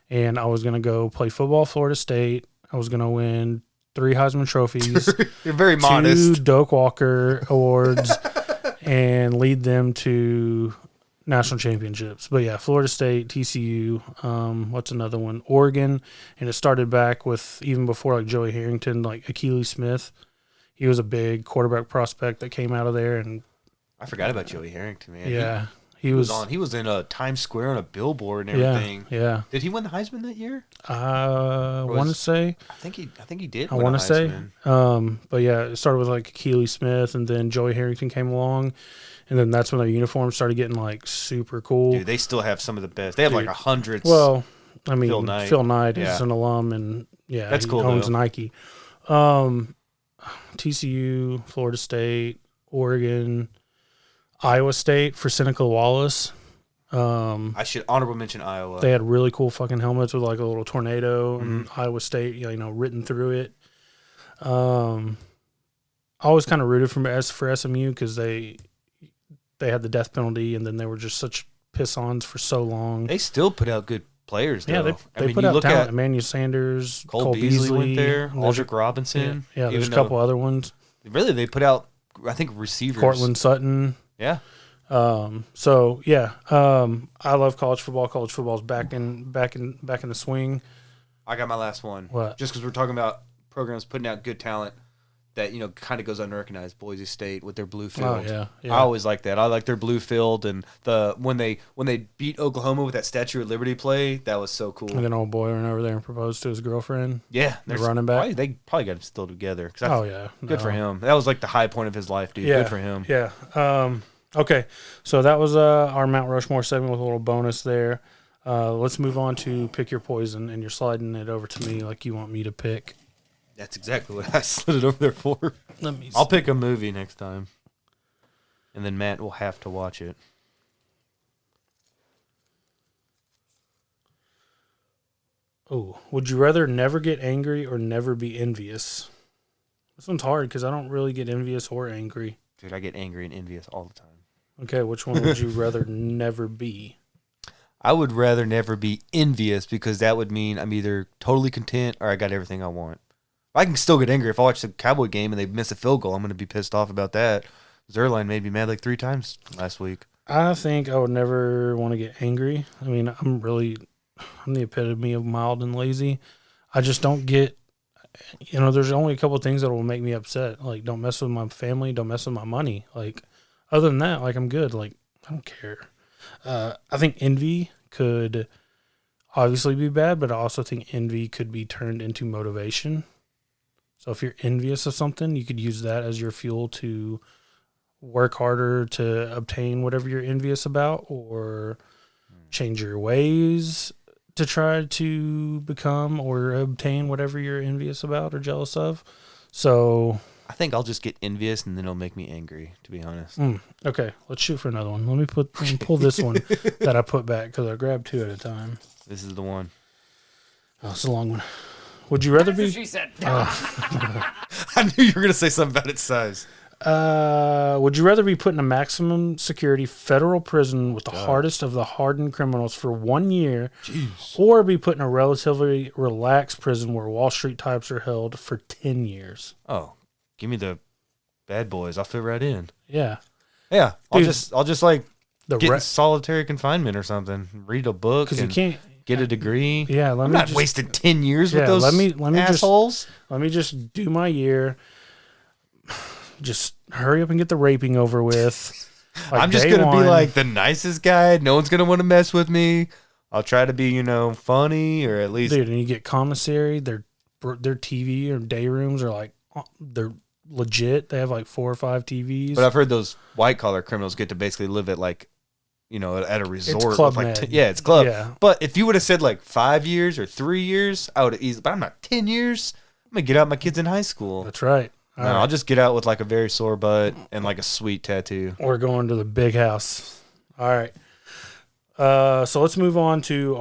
And I was going to go play football at Florida State. I was going to win 3 Heisman trophies. You're very modest. 2 Doak Walker awards and lead them to national championships. But yeah, Florida State, TCU, what's another one? Oregon. And it started back with even before like Joey Harrington, like Akili Smith. He was a big quarterback prospect that came out of there, and I forgot about Joey Harrington, man. Yeah, he was in a Times Square on a billboard and everything. Yeah. Did he win the Heisman that year? I want to say. I think he did. I want to say. But yeah, it started with like Akili Smith, and then Joey Harrington came along, and then that's when their uniforms started getting like super cool. Dude, they still have some of the best. They have like 100. Well, I mean, Phil Knight is an alum, and that's cool. Owns Nike. TCU, Florida State, Oregon, Iowa State for Seneca Wallace. I should honorable mention Iowa. They had really cool fucking helmets with like a little tornado, and Iowa State, written through it. I always kind of rooted for SMU because they had the death penalty, and then they were just such piss-ons for so long. They still put out good players, though. Yeah, they put out talent. Emmanuel Sanders, Cole Beasley went there, Aldrick Robinson. Yeah, there's a couple other ones. Really, they put out, I think, receivers. Cortland Sutton. Yeah. So yeah, I love college football. College football's back in the swing. I got my last one. What? Just because we're talking about programs putting out good talent, that kind of goes unrecognized. Boise State with their blue field. Oh yeah. I always like that. I like their blue field, and when they beat Oklahoma with that Statue of Liberty play, that was so cool. And then old boy went over there and proposed to his girlfriend. Yeah, they're running back. They probably got still together. Good for him. That was like the high point of his life, dude. Yeah, good for him. Yeah. Okay, so that was our Mount Rushmore segment with a little bonus there. Let's move on to pick your poison, and you're sliding it over to me like you want me to pick. That's exactly what I slid it over there for. I'll pick a movie next time, and then Matt will have to watch it. Oh, would you rather never get angry or never be envious? This one's hard because I don't really get envious or angry. Dude, I get angry and envious all the time. Okay, which one would you rather never be? I would rather never be envious because that would mean I'm either totally content or I got everything I want. I can still get angry. If I watch the Cowboy game and they miss a field goal, I'm going to be pissed off about that. Zerline made me mad like 3 times last week. I think I would never want to get angry. I mean, I'm the epitome of mild and lazy. I just don't get, there's only a couple of things that will make me upset. Like, don't mess with my family, don't mess with my money. Like, other than that, like, I'm good. Like, I don't care. I think envy could obviously be bad, but I also think envy could be turned into motivation. So if you're envious of something, you could use that as your fuel to work harder to obtain whatever you're envious about, or change your ways to try to become or obtain whatever you're envious about or jealous of. So I think I'll just get envious and then it'll make me angry, to be honest. Okay, let's shoot for another one. Let me pull this one that I put back because I grabbed 2 at a time. This is the one. Oh, it's a long one. Would you rather be? She said. I knew you were going to say something about its size. Would you rather be put in a maximum security federal prison with the hardest of the hardened criminals for 1 year, or be put in a relatively relaxed prison where Wall Street types are held for 10 years? Oh, give me the bad boys. I'll fit right in. Yeah. Yeah. Dude, I'll just like get in solitary confinement or something. Read a book. Because you can't get a degree. Yeah. I'm not wasting 10 years with those assholes. Let me just do my year. Just hurry up and get the raping over with. Like, I'm just going to be like the nicest guy. No one's going to want to mess with me. I'll try to be, funny, or at least. Dude, and you get commissary. Their TV or day rooms are like, they're legit. They have like 4 or 5 TVs. But I've heard those white collar criminals get to basically live at like, at a resort. It's Club with Med. It's club. Yeah. But if you would have said like 5 years or 3 years, I would have easily. But I'm not 10 years. I'm going to get out my kids in high school. That's right. No, I'll just get out with like a very sore butt and like a sweet tattoo. We're going to the big house. All right. So let's move on to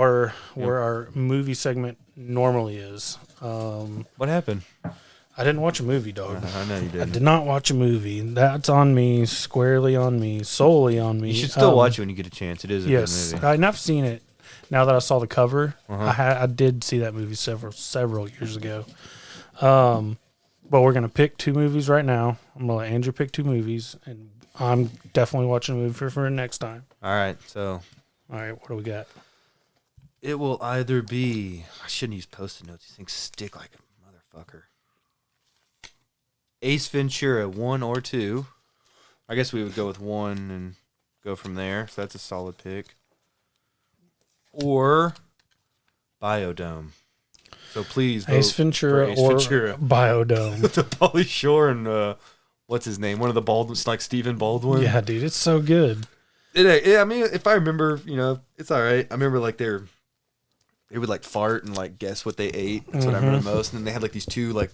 where our movie segment normally is. What happened? I didn't watch a movie, dog. I know you didn't. I did not watch a movie. That's on me, squarely on me, solely on me. You should still watch it when you get a chance. It is a good movie. And I've seen it. Now that I saw the cover, I did see that movie several years ago. But we're going to pick 2 movies right now. I'm going to let Andrew pick 2 movies, and I'm definitely watching a movie for next time. All right, so. All right, what do we got? It will either be. I shouldn't use Post-it notes. These things stick like a motherfucker. Ace Ventura, 1 or 2. I guess we would go with 1 and go from there. So that's a solid pick. Or Biodome. So please vote Ace Ventura Ace or Ventura. Biodome. The Pauly Shore and what's his name? One of the Baldwins, like Stephen Baldwin. Yeah, dude, it's so good. I mean, if I remember, it's all right. I remember like they would like fart and like guess what they ate. That's what I remember most. And then they had like these 2 like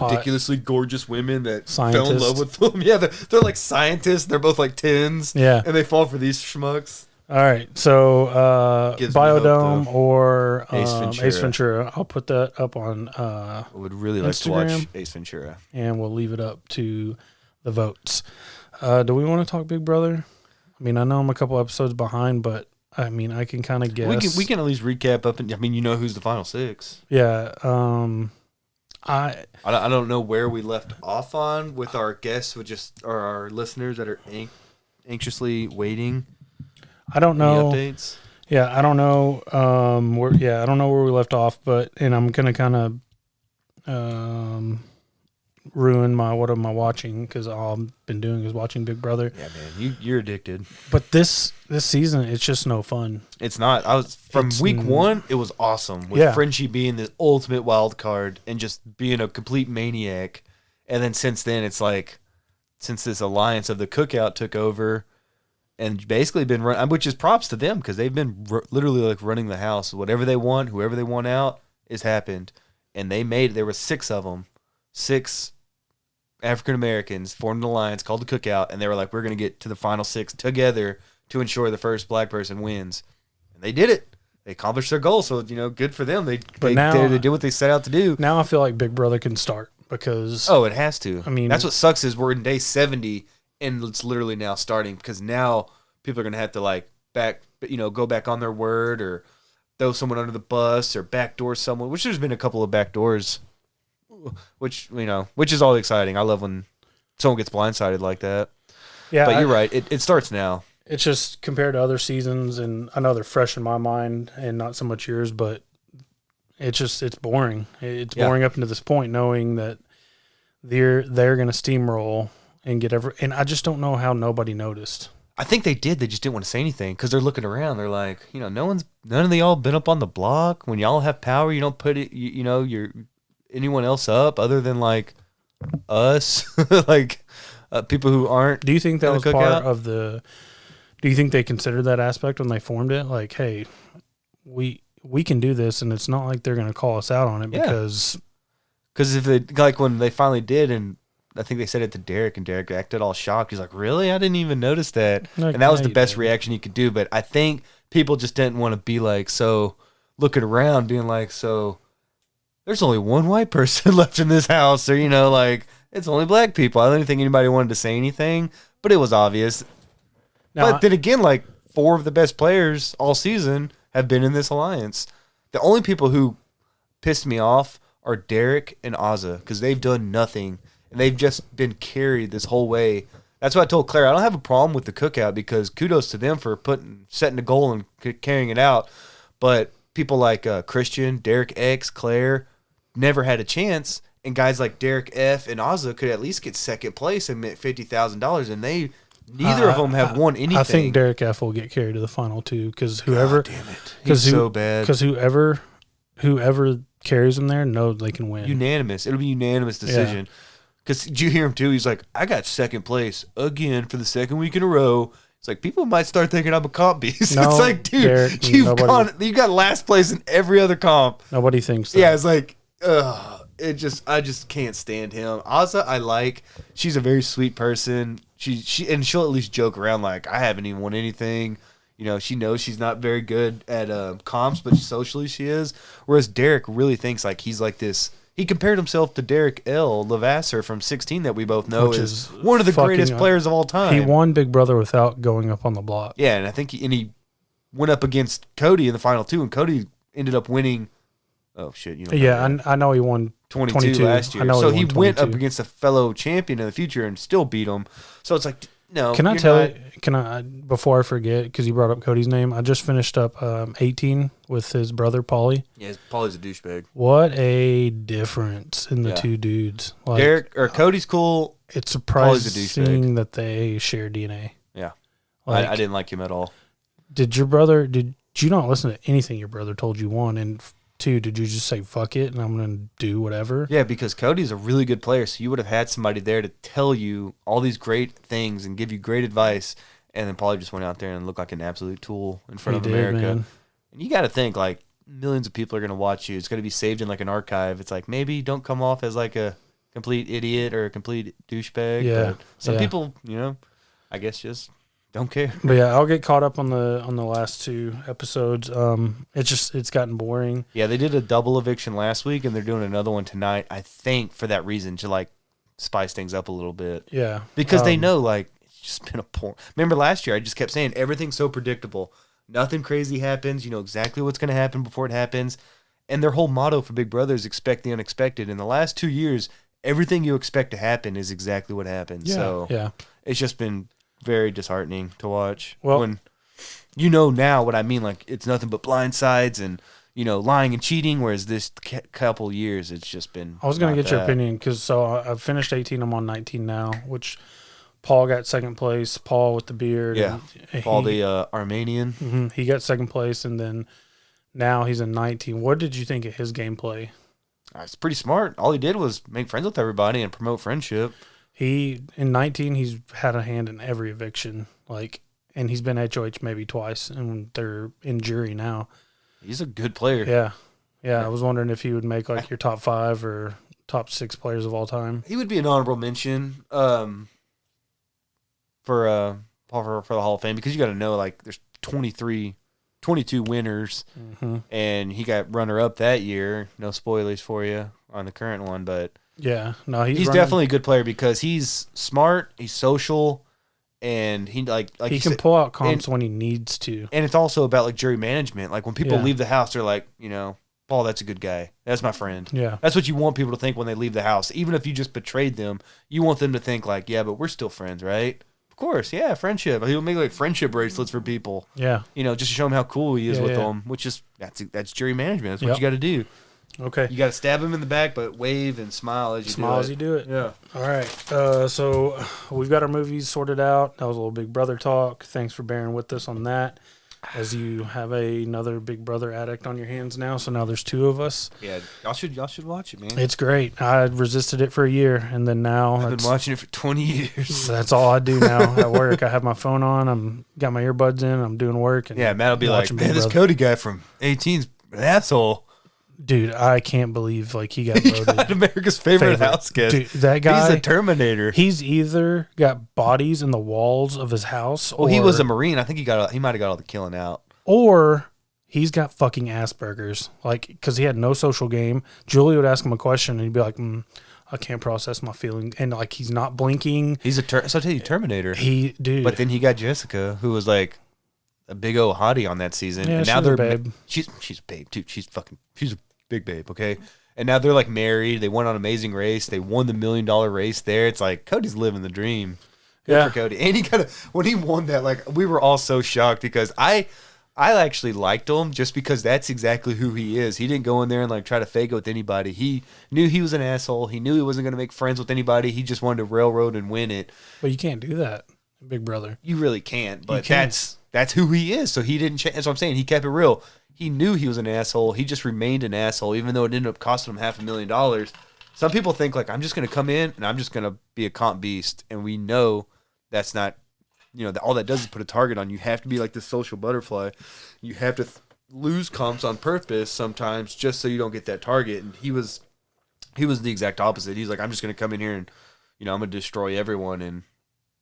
ridiculously gorgeous women that fell in love with them. Yeah, they're like scientists. They're both like 10s. Yeah, and they fall for these schmucks. All right, so Biodome or Ace Ventura. I'll put that up on I would really like Instagram, to watch Ace Ventura. And we'll leave it up to the votes. Do we want to talk Big Brother? I mean, I know I'm a couple episodes behind, but I mean, I can kind of guess. We can at least recap up, and I mean, who's the final 6. Yeah. I don't know where we left off on with our guests, or our listeners that are anxiously waiting. I don't know. Updates? Yeah, I don't know. I don't know where we left off, and I'm gonna kind of ruin what am I watching, because all I've been doing is watching Big Brother. Yeah, man, you're addicted. But this season, it's just no fun. It's not. From week 1, it was awesome with Frenchie being the ultimate wild card and just being a complete maniac. And then since then, it's like, since this alliance of the Cookout took over, and basically been run, which is props to them, because they've been literally like running the house. Whatever they want, whoever they want out, has happened. And there were 6 of them. 6 African Americans formed an alliance called the Cookout, and they were like, we're going to get to the final 6 together to ensure the first black person wins. And they did it. They accomplished their goal, so, good for them. They did what they set out to do. Now I feel like Big Brother can start, because... Oh, it has to. I mean... That's what sucks is we're in day 70, and it's literally now starting, because now people are going to have to, go back on their word, or throw someone under the bus, or backdoor someone, which there's been a couple of backdoors, which is all exciting. I love when someone gets blindsided like that. Yeah, but you're right. It starts now. It's just compared to other seasons, and I know they're fresh in my mind and not so much yours, but it's boring. It's boring up until this point, knowing that they're going to steamroll and and I just don't know how nobody noticed. I think they did. They just didn't want to say anything because they're looking around. They're like, none of y'all been up on the block. When y'all have power, you don't put it, anyone else up other than like us, people who aren't. Do you think that was part of the? Do you think they considered that aspect when they formed it? Like, hey, we can do this, and it's not like they're going to call us out on it because if they when they finally did, and I think they said it to Derek, and Derek acted all shocked. He's like, "Really? I didn't even notice that." And that was the best reaction he could do. But I think people just didn't want to be like so looking around, being like, "So there's only one white person left in this house," or it's only black people. I don't think anybody wanted to say anything, but it was obvious. Now, but then again, 4 of the best players all season have been in this alliance. The only people who pissed me off are Derek and Azah, because they've done nothing. And they've just been carried this whole way. That's why I told Claire I don't have a problem with the Cookout, because kudos to them for setting a goal and carrying it out. But people like Christian, Derek X, Claire never had a chance. And guys like Derek F and Azah could at least get second place and make $50,000. And neither of them have won anything. I think Derek F will get carried to the final 2, because whoever, damn it, he's so bad. Because whoever carries him there, they can win. Unanimous. It'll be unanimous decision. Yeah. Because did you hear him too? He's like, I got second place again for the second week in a row. It's like, people might start thinking I'm a comp beast. No, it's like, dude, Derek, you got last place in every other comp. Nobody thinks that. Yeah, it's like, I just can't stand him. Azah, I like. She's a very sweet person. She'll at least joke around like, I haven't even won anything. She knows she's not very good at comps, but socially she is. Whereas Derek really thinks like he's like this. He compared himself to Derek L. Levasseur from 16 that we both know is one of the greatest players of all time. He won Big Brother without going up on the block. Yeah, and I think he went up against Cody in the final 2, and Cody ended up winning. Oh, shit. I know he won 22 last year. So he went up against a fellow champion in the future and still beat him. So it's like, no. Can I tell you, before I forget, because you brought up Cody's name, I just finished up 18 with his brother, Paulie. Yeah, Paulie's a douchebag. What a difference in the two dudes. Cody's cool. It's surprising that they share DNA. Yeah. I didn't like him at all. Did you not listen to anything your brother told you, one? And 2, did you just say, fuck it, and I'm going to do whatever? Yeah, because Cody's a really good player, so you would have had somebody there to tell you all these great things and give you great advice, and then Paulie just went out there and looked like an absolute tool in front of America. Man. And you got to think, millions of people are going to watch you. It's going to be saved in, an archive. It's like, maybe don't come off as, a complete idiot or a complete douchebag. Yeah. But some people, I guess just don't care. But yeah, I'll get caught up on the last 2 episodes. It's gotten boring. Yeah, they did a double eviction last week, and they're doing another one tonight. I think for that reason to spice things up a little bit. Yeah, because they know it's just been a poor. Remember last year, I just kept saying everything's so predictable. Nothing crazy happens. You know exactly what's going to happen before it happens. And their whole motto for Big Brother is expect the unexpected. In the last 2 years, everything you expect to happen is exactly what happens. Yeah, so it's just been very disheartening to watch. Well, when now what I mean, it's nothing but blindsides, and lying and cheating. Whereas this couple years, it's just been. I was going to get your opinion because I've finished 18. I'm on 19 now, which Paul got second place. Paul with the beard. Yeah, Paul the Armenian. Mm-hmm, he got second place, and then now he's in 19. What did you think of his gameplay? It's pretty smart. All he did was make friends with everybody and promote friendship. In 19, he's had a hand in every eviction, and he's been HOH maybe twice, and they're in jury now. He's a good player. Yeah. I was wondering if he would make your top 5 or top 6 players of all time. He would be an honorable mention for the Hall of Fame, because you got to know there's 22 winners, and he got runner up that year. No spoilers for you on the current one, but yeah, no, he's definitely a good player because he's smart, he's social, and he he can pull out comps when he needs to. And it's also about jury management. When people leave the house, they're like, Paul, that's a good guy. That's my friend. Yeah, that's what you want people to think when they leave the house. Even if you just betrayed them, you want them to think yeah, but we're still friends, right? Of course, yeah, friendship. He'll make friendship bracelets for people. Yeah, just to show them how cool he is with them. Which is that's jury management. That's what you got to do. Okay, you got to stab him in the back, but wave and smile as you do it. Yeah. All right. So we've got our movies sorted out. That was a little Big Brother talk. Thanks for bearing with us on that. As you have another Big Brother addict on your hands now, so now there's 2 of us. Yeah, y'all should watch it, man. It's great. I resisted it for a year, and then now I've been watching it for 20 years. That's all I do now at work. I have my phone on. I'm got my earbuds in. I'm doing work. And Matt will be like, "Man, this Cody guy from 18's an asshole." Dude, I can't believe he got voted. Got America's favorite house guest. Dude, that guy, he's a Terminator. He's either got bodies in the walls of his house, or he was a Marine. I think he might have got all the killing out. Or he's got fucking Asperger's, because he had no social game. Julie would ask him a question, and he'd be like, I can't process my feelings, and he's not blinking. He's so I tell you, Terminator. Dude. But then he got Jessica, who was a big old hottie on that season. Yeah, and now they're a babe. She's a babe too. She's a big babe. Okay. And now they're married. They went on Amazing Race. They won the $1 million race there. It's Cody's living the dream. Good for Cody. And he when he won that, we were all so shocked because I actually liked him just because that's exactly who he is. He didn't go in there and try to fake it with anybody. He knew he was an asshole. He knew he wasn't going to make friends with anybody. He just wanted to railroad and win it. But you can't do that, Big Brother. You really can't. But that's who he is. So he didn't change. That's what I'm saying. He kept it real. He knew he was an asshole. He just remained an asshole, even though it ended up costing him $500,000. Some people think I'm just going to come in and I'm just going to be a comp beast, and we know that's not. All that does is put a target on you. You have to be like this social butterfly. You have to lose comps on purpose sometimes just so you don't get that target. And he was the exact opposite. He's I'm just going to come in here and, I'm going to destroy everyone. And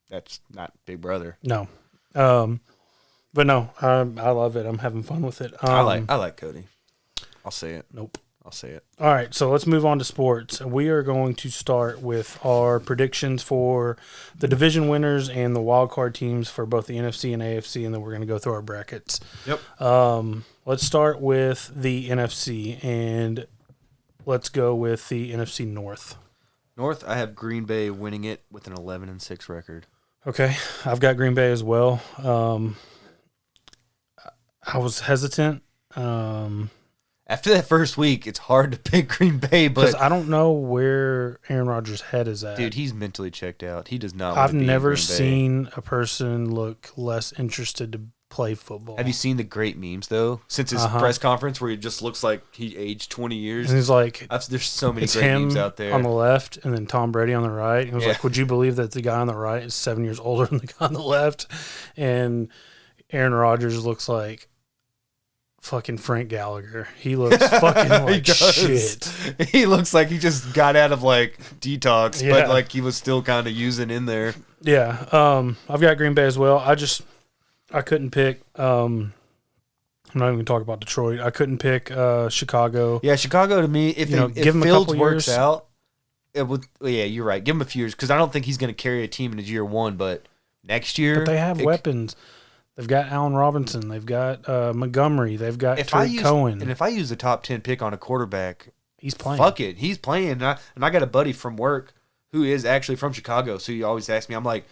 that's not Big Brother. No. But no, I love it. I'm having fun with it. I like Cody. I'll say it. Nope. I'll say it. All right, so let's move on to sports. We are going to start with our predictions for the division winners and the wild card teams for both the NFC and AFC, and then we're going to go through our brackets. Yep. Let's start with the NFC, and let's go with the NFC North. North, I have Green Bay winning it with an 11-6 record. Okay, I've got Green Bay as well. I was hesitant. After that first week, it's hard to pick Green Bay, but I don't know where Aaron Rodgers' head is at. Dude, he's mentally checked out. He does not. I've never seen a person look less interested to play football. Have you seen the great memes though? Since his press conference, where he just looks like he aged 20 years, and he's there's so many great memes out there. On the left, and then Tom Brady on the right. He was like, "Would you believe that the guy on the right is 7 years older than the guy on the left?" And Aaron Rodgers looks like fucking Frank Gallagher. He looks fucking like shit. He looks like he just got out of detox, but he was still kind of using in there. Yeah. I've got Green Bay as well. I couldn't pick. I'm not even gonna talk about Detroit. I couldn't pick Chicago. Yeah, Chicago to me, if Fields works out, it would. Yeah, you're right. Give him a few years because I don't think he's gonna carry a team in his year one, but next year. But they have weapons. They've got Allen Robinson. They've got Montgomery. They've got Tariq Cohen. And if I use the top 10 pick on a quarterback, he's playing. Fuck it. He's playing. And I got a buddy from work who is actually from Chicago. So he always asks me, I'm like,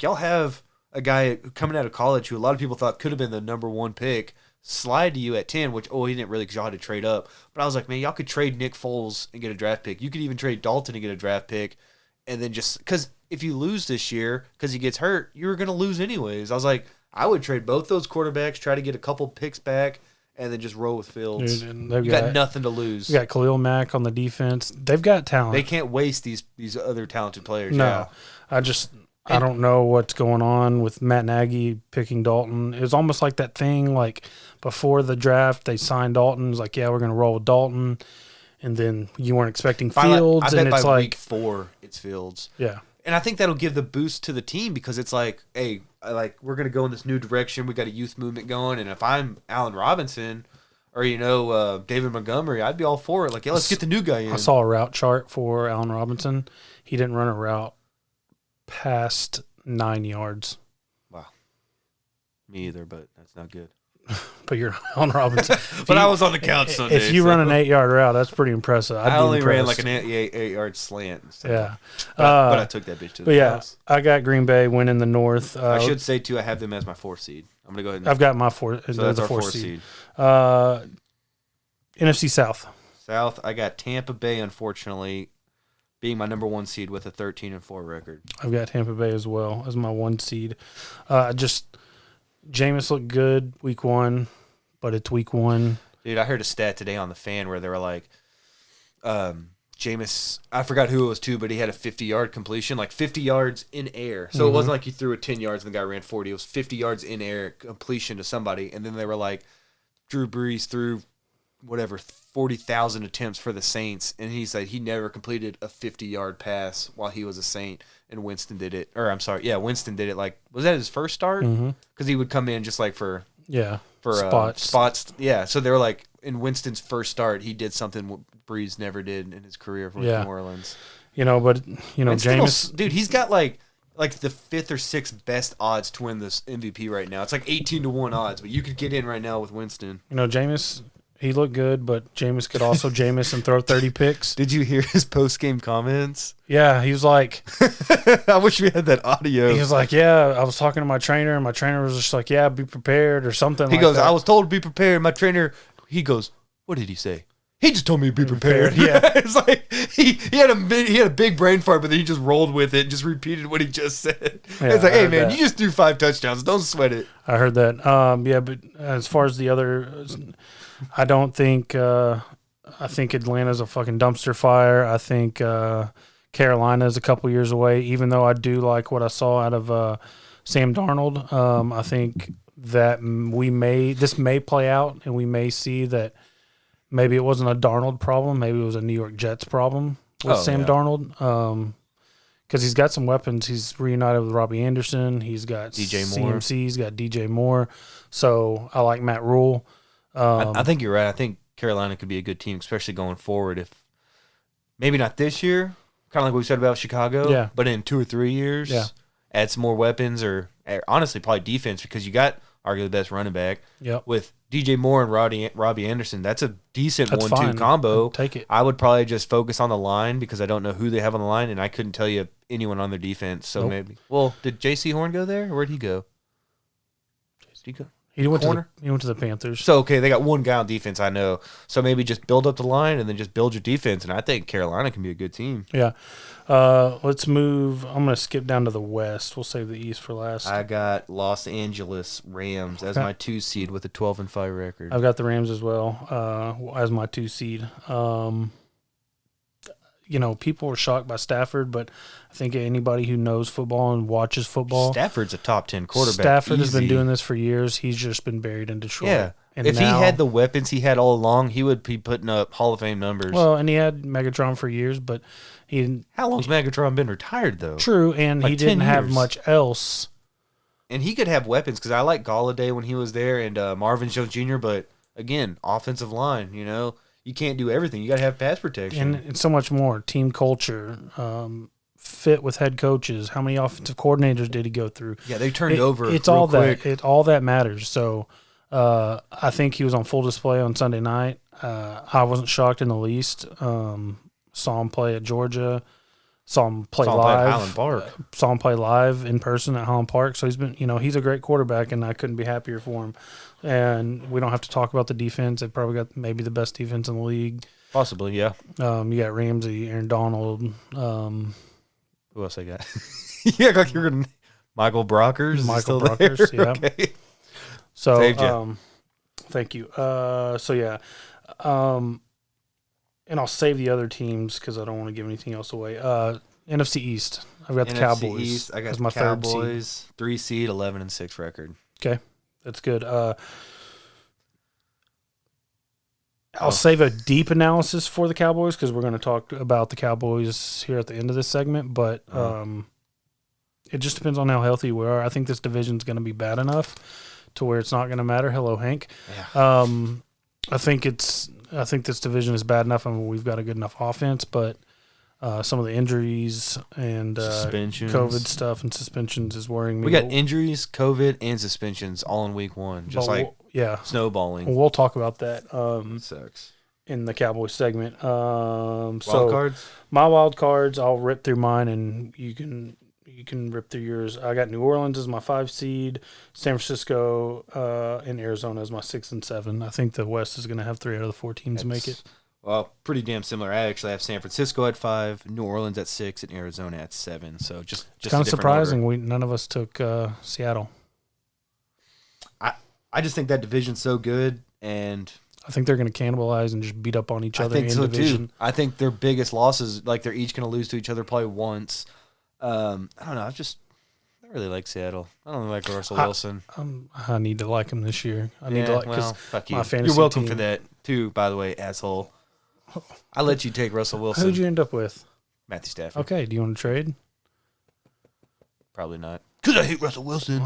y'all have a guy coming out of college who a lot of people thought could have been the number one pick slide to you at 10, which, he didn't really because y'all had to trade up. But I was like, man, y'all could trade Nick Foles and get a draft pick. You could even trade Dalton and get a draft pick. And then just because if you lose this year because he gets hurt, you're going to lose anyways. I was like, I would trade both those quarterbacks, try to get a couple picks back, and then just roll with Fields. Dude, you got nothing to lose. You got Khalil Mack on the defense. They've got talent. They can't waste these other talented players. No. Yeah. I don't know what's going on with Matt Nagy picking Dalton. It was almost like that thing, like before the draft, they signed Dalton. It was like, yeah, we're going to roll with Dalton. And then you weren't expecting Fields. I bet and it's by like week 4, it's Fields. Yeah. And I think that'll give the boost to the team because it's like, hey, we're going to go in this new direction. We got a youth movement going. And if I'm Allen Robinson or, David Montgomery, I'd be all for it. Like, yeah, let's get the new guy in. I saw a route chart for Allen Robinson. He didn't run a route past 9 yards. Wow. Me either, but that's not good. But you're Allen Robinson. But I was on the couch Sunday. If you run an 8-yard route, that's pretty impressive. I only ran like an 8-yard slant. So. Yeah. But I took that bitch to the house. I got Green Bay winning the North. I should say, too, I have them as my 4th seed. I'm going to go ahead and... I've got my 4th. So that's our 4th seed. NFC South. South, I got Tampa Bay, unfortunately, being my number 1 seed with a 13-4 record. I've got Tampa Bay as well as my 1 seed. Jameis looked good week 1, but it's week 1. Dude, I heard a stat today on the Fan where they were like, Jameis, I forgot who it was too, but he had a 50-yard completion, like 50 yards in air. So it wasn't like he threw it 10 yards and the guy ran 40. It was 50 yards in air completion to somebody. And then they were like, Drew Brees threw 40,000 attempts for the Saints, and he said he never completed a 50-yard pass while he was a Saint, and Winston did it. Or I'm sorry, Winston did it. Like, was that his first start? Because he would come in just like for spots. Yeah, so they were like, in Winston's first start, he did something Brees never did in his career for New Orleans. Jameis, dude, he's got like the 5th or 6th best odds to win this MVP right now. It's like 18-1 odds, but you could get in right now with Winston. Jameis. He looked good, but Jameis could also Jameis and throw 30 picks. Did you hear his post-game comments? Yeah, he was like... I wish we had that audio. He was like, yeah, I was talking to my trainer, and my trainer was just like, yeah, be prepared or something He goes, I was told to be prepared. My trainer, he goes, what did he say? He just told me to be prepared. Yeah. It's like he had a big brain fart, but then he just rolled with it and just repeated what he just said. Yeah, it's like, hey, man, you just threw 5 touchdowns. Don't sweat it. I heard that. But as far as the other... I don't think I think Atlanta's a fucking dumpster fire. I think Carolina's a couple years away, even though I do like what I saw out of Sam Darnold. I think that this may play out, and we may see that maybe it wasn't a Darnold problem. Maybe it was a New York Jets problem with Sam Darnold. Because he's got some weapons. He's reunited with Robbie Anderson. He's got DJ Moore. CMC. He's got DJ Moore. So I like Matt Rule. I think you're right. I think Carolina could be a good team, especially going forward. If maybe not this year, kind of like we said about Chicago, but in 2 or 3 years, add some more weapons or honestly probably defense because you got arguably the best running back. With DJ Moore and Robbie Anderson, that's a decent 1-2 combo. Take it. I would probably just focus on the line because I don't know who they have on the line, and I couldn't tell you anyone on their defense. So maybe. Well, did J.C. Horn go there, or where'd he go? He went to the Panthers. So, okay, they got one guy on defense, I know. So maybe just build up the line and then just build your defense, and I think Carolina can be a good team. Yeah. Let's move. I'm going to skip down to the West. We'll save the East for last. I got Los Angeles Rams as my 2 seed with a 12-5 record. I've got the Rams as well as my 2 seed. People were shocked by Stafford, but I think anybody who knows football and watches football, Stafford's a top 10 quarterback. Stafford has been doing this for years. He's just been buried in Detroit. Yeah. And if he had the weapons he had all along, he would be putting up Hall of Fame numbers. Well, and he had Megatron for years, but he didn't. How long's Megatron been retired, though? True, and he didn't have much else. And he could have weapons, because I like Galladay when he was there and Marvin Jones Jr., but, again, offensive line, you can't do everything. You got to have pass protection. And so much more. Team culture, fit with head coaches. How many offensive coordinators did he go through? Yeah, they turned over. It's all quick. All that matters. So I think he was on full display on Sunday night. I wasn't shocked in the least. Saw him play at Georgia. Saw him play live at Highland Park. Saw him play live in person at Highland Park. So he's been, he's a great quarterback, and I couldn't be happier for him. And we don't have to talk about the defense. They probably got maybe the best defense in the league. Possibly, yeah. You got Ramsey, Aaron Donald. Who else I got? Yeah, like you're gonna Michael Brockers. Michael Brockers, yeah. Okay. So, thank you. And I'll save the other teams because I don't want to give anything else away. NFC East. I've got the Cowboys. East, I got the Cowboys, 3 seed, 11-6 record. Okay, that's good. I'll save a deep analysis for the Cowboys because we're going to talk about the Cowboys here at the end of this segment. But it just depends on how healthy we are. I think this division's going to be bad enough to where it's not going to matter. Hello, Hank. Yeah. I think this division is bad enough. I mean, we've got a good enough offense, but some of the injuries and COVID stuff and suspensions is worrying me. We got injuries, COVID, and suspensions all in week one, snowballing. Well, we'll talk about that. Sucks. In the Cowboys segment. Wild cards? My wild cards, I'll rip through mine, and you can rip through yours. I got New Orleans as my 5 seed, San Francisco and Arizona as my 6 and 7. I think the West is going to have 3 out of the 4 teams make it. Well, pretty damn similar. I actually have San Francisco at 5, New Orleans at 6, and Arizona at 7. So just kind of surprising. None of us took Seattle. I just think that division's so good, and I think they're going to cannibalize and just beat up on each other. I think so division. Too. I think their biggest losses, like they're each going to lose to each other probably once. I don't know. I really like Seattle. I don't like Russell Wilson. I need to like him this year. Need to like because fuck you. You're welcome for that too. By the way, asshole. I let you take Russell Wilson. Who'd you end up with? Matthew Stafford. Okay. Do you want to trade? Probably not. Because I hate Russell Wilson.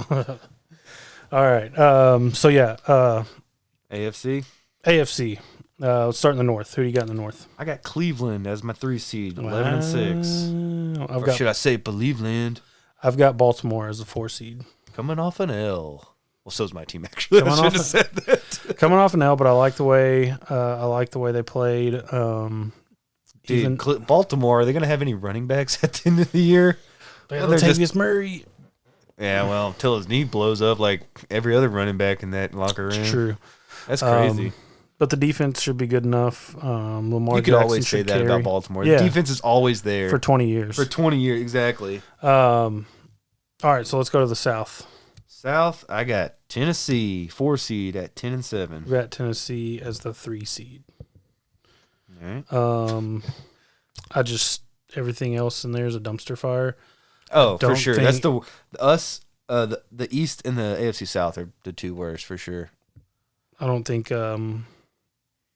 All right. AFC. Let's start in the North. Who do you got in the North? I got Cleveland as my 3 seed, 11-6. Should I say Believeland? I've got Baltimore as a 4 seed. Coming off an L. Well, so's my team actually. I should have said that. Coming off an L, but I like the way they played. Baltimore, are they going to have any running backs at the end of the year? Latavius Murray. Yeah, well, until his knee blows up like every other running back in that locker room. True. That's crazy. But the defense should be good enough. Lamar you could Jackson always say that carry. about Baltimore. Yeah. The defense is always there. For 20 years. Exactly. All right, so let's go to the South. South, I got Tennessee, 4 seed at 10-7. We got Tennessee as the 3 seed. All right. Everything else in there is a dumpster fire. Oh, for sure. That's the East and the AFC South are the 2 worst for sure. I don't think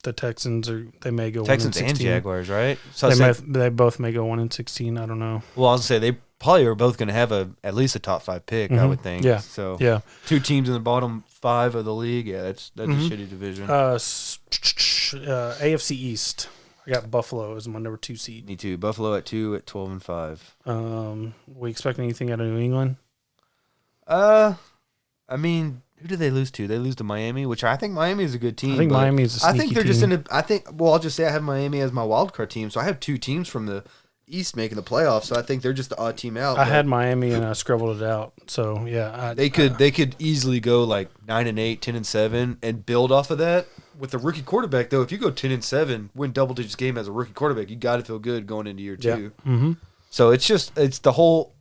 the Texans they may go Texans 1-16. and Jaguars, right? So they both may go 1-16. I don't know. Well, I was gonna say they probably are both going to have at least a top 5 pick. I would think. Yeah. So 2 teams in the bottom 5 of the league. Yeah, that's a shitty division. AFC East. I got Buffalo as my number 2 seed. Me too. Buffalo at 2 at 12-5. We expect anything out of New England? I mean, who did they lose to? They lose to Miami, which I think Miami is a good team. I think Miami is a sneaky I think they're team. just I'll just say I have Miami as my wild card team, so I have 2 teams from the East making the playoffs. So I think they're just the odd team out. I had Miami and I scribbled it out. So yeah, they could easily go like 9-8, 10-7, and build off of that. With the rookie quarterback, though, if you go 10-7, win double digits game as a rookie quarterback, you got to feel good going into year 2. Yeah. Mm-hmm. So it's the whole.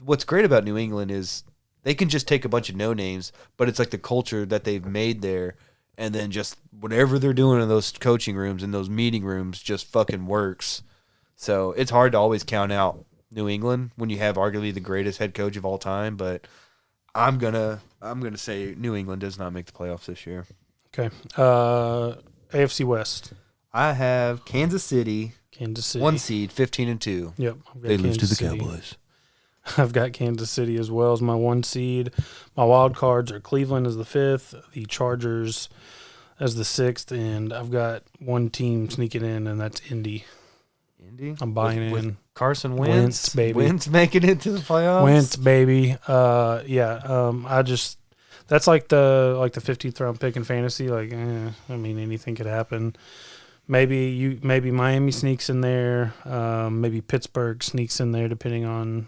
What's great about New England is they can just take a bunch of no names, but it's like the culture that they've made there, and then just whatever they're doing in those coaching rooms and those meeting rooms just fucking works. So it's hard to always count out New England when you have arguably the greatest head coach of all time, but I'm gonna say New England does not make the playoffs this year. Okay. AFC West. I have Kansas City. 1 seed, 15-2. Yep. They lose to the Cowboys. I've got Kansas City as well as my 1 seed. My wild cards are Cleveland as the 5th, the Chargers as the 6th, and I've got 1 team sneaking in, and that's Indy. I'm buying in. Carson Wentz, baby. Wentz making it to the playoffs. Wentz, baby. That's like the 15th round pick in fantasy. Like, I mean, anything could happen. Maybe Miami sneaks in there. Maybe Pittsburgh sneaks in there, depending on.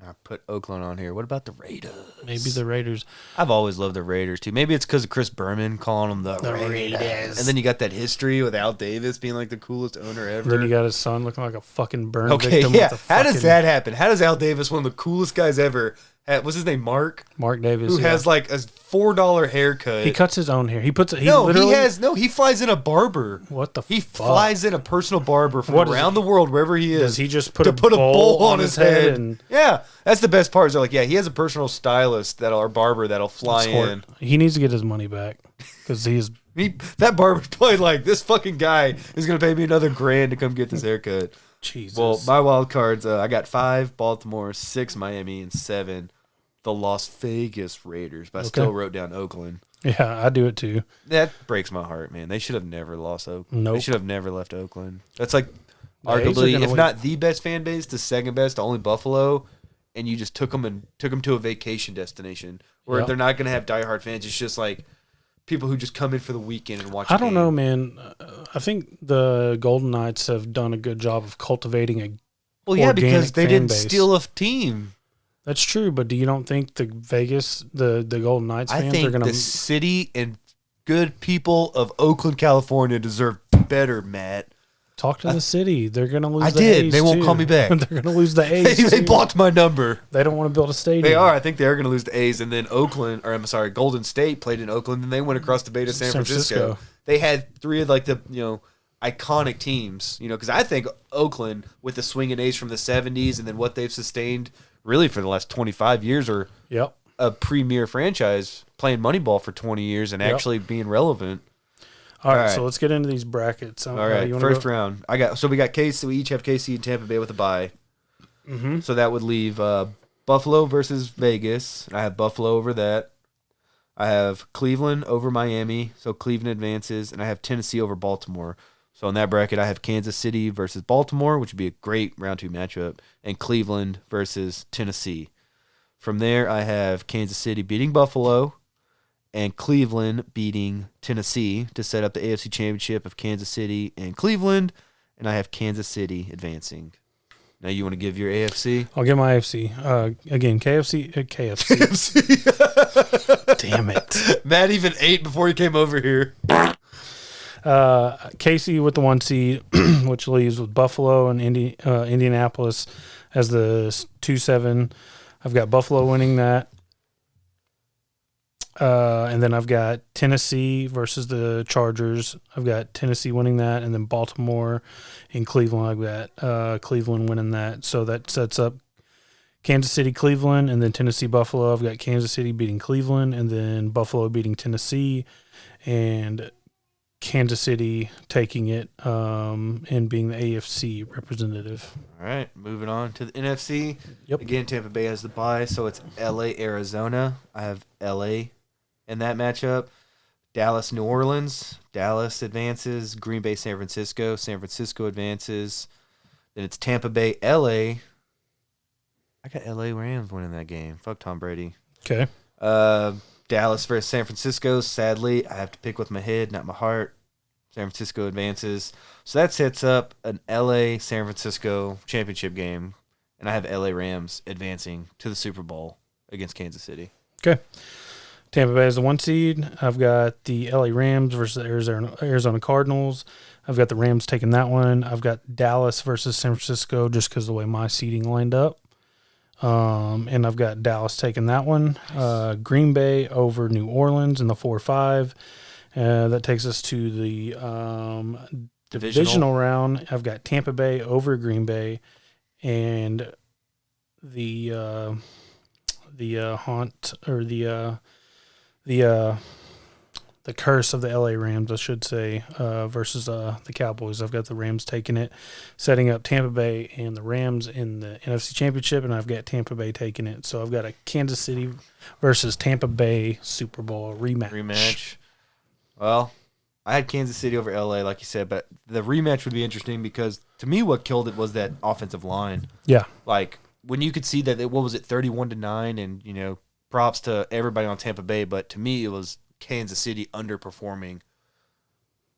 I put Oakland on here. What about the Raiders? Maybe the Raiders. I've always loved the Raiders, too. Maybe it's because of Chris Berman calling them the Raiders. And then you got that history with Al Davis being like the coolest owner ever. Then you got his son looking like a fucking burn victim. Yeah. How does that happen? How does Al Davis, one of the coolest guys ever, what's his name, Mark Davis, who has like a $4 haircut. He cuts his own hair. He flies in a barber. What the He flies in a personal barber from around the world, wherever he is. Does he just put a bowl on his head? And yeah, that's the best part. Is they're like, yeah, he has a personal stylist or barber that'll fly in. He needs to get his money back because that barber's probably like, this fucking guy is going to pay me another $1,000 to come get this haircut. Jesus. Well, my wild cards, I got 5 Baltimore, 6 Miami, and 7 the Las Vegas Raiders. But I still wrote down Oakland. Yeah, I do it too. That breaks my heart, man. They should have never lost Oakland. Nope. They should have never left Oakland. That's like arguably, if not the best fan base, the second best, only Buffalo. And you just took them to a vacation destination where they're not going to have diehard fans. It's just like people who just come in for the weekend and watch. I don't know, man. I think the Golden Knights have done a good job of cultivating a because they didn't steal a team. That's true, but do you don't think the Golden Knights fans are going to? The city and good people of Oakland, California deserve better, Matt. Talk to the city. They're going to lose. I did. A's they won't call me back. They're going to lose the A's. They blocked my number. They don't want to build a stadium. They are. I think they are going to lose the A's, and then Golden State played in Oakland, and they went across the bay to San Francisco. They had 3 of like the iconic teams. Because I think Oakland with the swinging A's from the '70s, and then what they've sustained really for the last 25 years, are a premier franchise playing Moneyball for 20 years and actually being relevant. All right, so let's get into these brackets. All right, first round. We got KC. We each have KC and Tampa Bay with a bye. Mm-hmm. So that would leave Buffalo versus Vegas. I have Buffalo over that. I have Cleveland over Miami, so Cleveland advances, and I have Tennessee over Baltimore. So in that bracket, I have Kansas City versus Baltimore, which would be a great round 2 matchup, and Cleveland versus Tennessee. From there, I have Kansas City beating Buffalo and Cleveland beating Tennessee to set up the AFC Championship of Kansas City and Cleveland, and I have Kansas City advancing. Now you want to give your AFC? I'll give my AFC. Again, KFC. Damn it. Matt even ate before he came over here. KC with the 1 seed, which leaves with Buffalo and Indianapolis as the 2-7. I've got Buffalo winning that. And then I've got Tennessee versus the Chargers. I've got Tennessee winning that, and then Baltimore and Cleveland. I've got Cleveland winning that. So that sets up Kansas City, Cleveland, and then Tennessee, Buffalo. I've got Kansas City beating Cleveland, and then Buffalo beating Tennessee, and Kansas City taking it and being the AFC representative. All right, moving on to the NFC. Yep. Again, Tampa Bay has the bye, so it's LA, Arizona. I have LA in that matchup. Dallas, New Orleans. Dallas advances. Green Bay, San Francisco. San Francisco advances. Then it's Tampa Bay, LA. I got LA Rams winning that game. Fuck Tom Brady. Okay. Dallas versus San Francisco. Sadly, I have to pick with my head, not my heart. San Francisco advances. So that sets up an LA San Francisco championship game. And I have LA Rams advancing to the Super Bowl against Kansas City. Okay. Tampa Bay is the 1 seed. I've got the LA Rams versus the Arizona Cardinals. I've got the Rams taking that one. I've got Dallas versus San Francisco just because of the way my seeding lined up. And I've got Dallas taking that one. Green Bay over New Orleans in the 4-5. That takes us to the divisional round. I've got Tampa Bay over Green Bay, and the curse of the LA Rams, I should say, versus the Cowboys. I've got the Rams taking it, setting up Tampa Bay and the Rams in the NFC Championship, and I've got Tampa Bay taking it. So I've got a Kansas City versus Tampa Bay Super Bowl rematch. Well, I had Kansas City over LA, like you said, but the rematch would be interesting because to me what killed it was that offensive line. Yeah. Like when you could see that, 31-9, and, props to everybody on Tampa Bay, but to me it was Kansas City underperforming,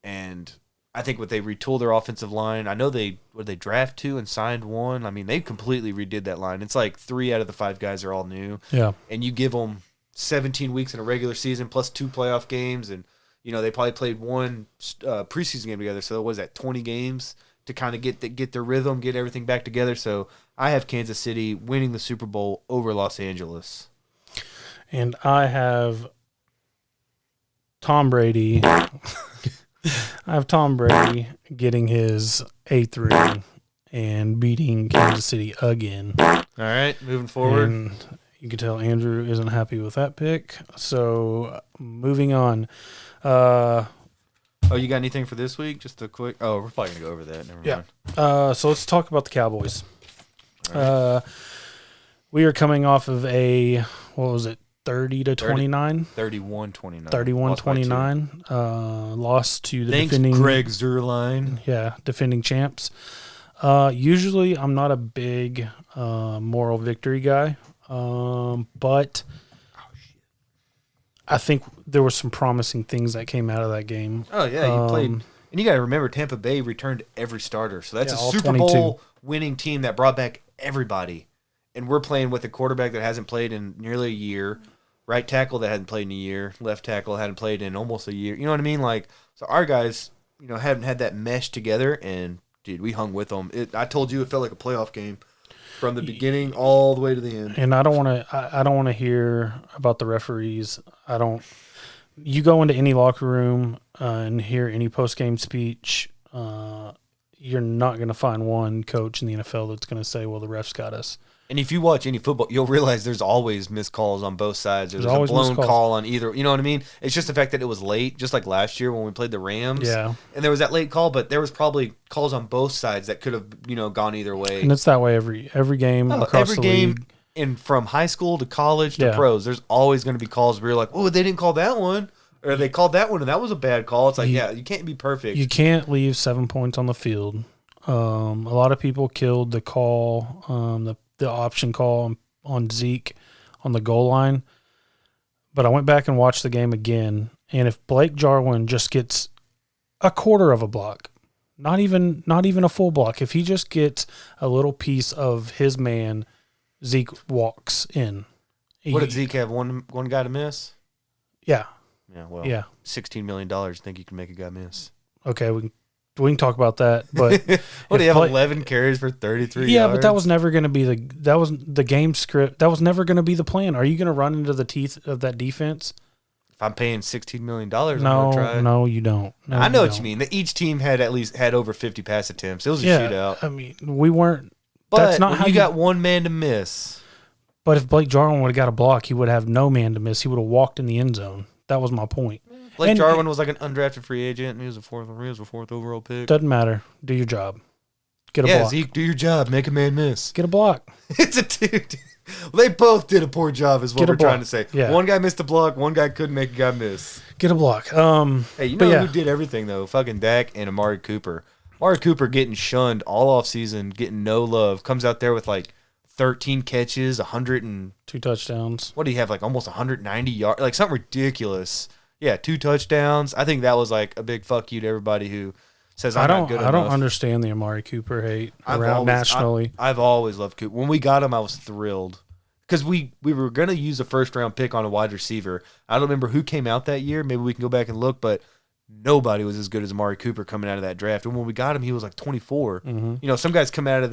and I think what they retooled their offensive line. I know they draft 2 and signed 1. I mean, they completely redid that line. It's like 3 out of the 5 guys are all new. Yeah. And you give them 17 weeks in a regular season plus 2 playoff games, and they probably played 1 preseason game together. So what was that, 20 games to kind of get their rhythm, get everything back together. So I have Kansas City winning the Super Bowl over Los Angeles. And I have Tom Brady. I have Tom Brady getting his 8th ring and beating Kansas City again. All right, moving forward. And you can tell Andrew isn't happy with that pick. So moving on. You got anything for this week? Just a quick. Oh, we're probably gonna go over that. Never mind. So let's talk about the Cowboys. Right. We are coming off of a 30-29? 31-29. 31-29. Lost to the defending Greg Zuerlein. Yeah, defending champs. Usually I'm not a big moral victory guy, but I think there were some promising things that came out of that game. Oh, yeah, you played. And you got to remember, Tampa Bay returned every starter. So that's a Super 22. Bowl winning team that brought back everybody. And we're playing with a quarterback that hasn't played in nearly a year, right tackle that hadn't played in a year, left tackle hadn't played in almost a year. You know what I mean? Like, so our guys, hadn't had that mesh together, and dude, we hung with them. I told you it felt like a playoff game from the beginning all the way to the end. And I don't want to hear about the referees. You go into any locker room and hear any post-game speech, you're not going to find one coach in the NFL that's going to say, well, the refs got us. And if you watch any football, you'll realize there's always missed calls on both sides. There's a blown call on either. You know what I mean? It's just the fact that it was late, just like last year when we played the Rams. Yeah. And there was that late call, but there was probably calls on both sides that could have, gone either way. And it's that way every game across the league. And from high school to college to pros, there's always going to be calls where you're like, oh, they didn't call that one. Or they called that one and that was a bad call. It's like, you can't be perfect. You can't leave 7 points on the field. A lot of people killed the call, the option call on Zeke on the goal line. But I went back and watched the game again, and if Blake Jarwin just gets a quarter of a block, not even a full block, if he just gets a little piece of his man, Zeke walks in. What did Zeke have? One guy to miss? Yeah. Yeah, well, $16 million. Think you can make a guy miss. Okay, we can talk about that, but what do you have? 11 carries for 33 yards? But that was never going to be the game script. That was never going to be the plan. Are you going to run into the teeth of that defense? If I'm paying $16 million, I'm going to try. No, you don't. No, I know what you mean. Each team had over 50 pass attempts. It was a shootout. I mean, we weren't. But that's not how you got one man to miss. But if Blake Jarwin would have got a block, he would have no man to miss. He would have walked in the end zone. That was my point. Blake Jarwin was like an undrafted free agent, and he was a fourth overall pick. Doesn't matter. Do your job. Get a block. Zeke, do your job. Make a man miss. Get a block. It's a dude. Well, they both did a poor job, is what we're trying to say. Yeah. One guy missed a block. One guy couldn't make a guy miss. Get a block. Hey, you know who did everything though? Fucking Dak and Amari Cooper. Amari Cooper getting shunned all off season, getting no love. Comes out there with like 13 catches, 2 touchdowns. What do you have? Like almost 190 yards, like something ridiculous. Yeah, 2 touchdowns. I think that was like a big fuck you to everybody who says I'm not good enough. I don't understand the Amari Cooper hate nationally. I've always loved Cooper. When we got him, I was thrilled because we were going to use a first-round pick on a wide receiver. I don't remember who came out that year. Maybe we can go back and look, but nobody was as good as Amari Cooper coming out of that draft. And when we got him, he was like 24. Mm-hmm. Some guys come out of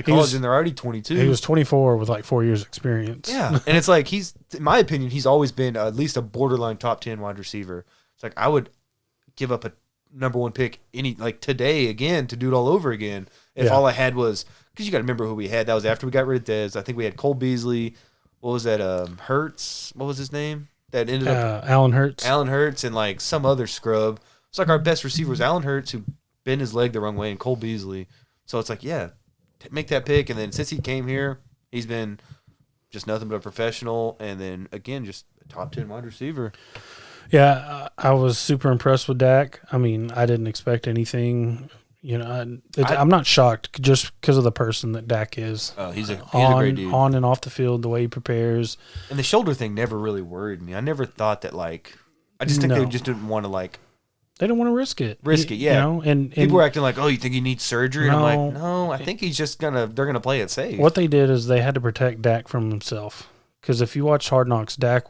college and they're already 22. He was 24 with like 4 years experience. Yeah, and it's like in my opinion, he's always been at least a borderline top 10 wide receiver. It's like I would give up a number 1 pick today again to do it all over again if all I had was, because you got to remember who we had. That was after we got rid of Dez. I think we had Cole Beasley. What was that? Hurts. What was his name? That ended up Allen Hurts. Allen Hurts and like some other scrub. It's like our best receiver was Allen Hurts, who bent his leg the wrong way, and Cole Beasley. So it's like, make that pick. And then since he came here, he's been just nothing but a professional. And then again, just a top 10 wide receiver. Yeah, I was super impressed with Dak. I mean, I didn't expect anything. I'm not shocked just because of the person that Dak is. Oh, he's a great dude. On and off the field, the way he prepares. And the shoulder thing never really worried me. I never thought that I just think they just didn't want to They don't want to risk it. Yeah. And people were acting like, "Oh, you think he needs surgery?" And I'm like, "No, I think he's just they're gonna play it safe." What they did is they had to protect Dak from himself. Because if you watch Hard Knocks, Dak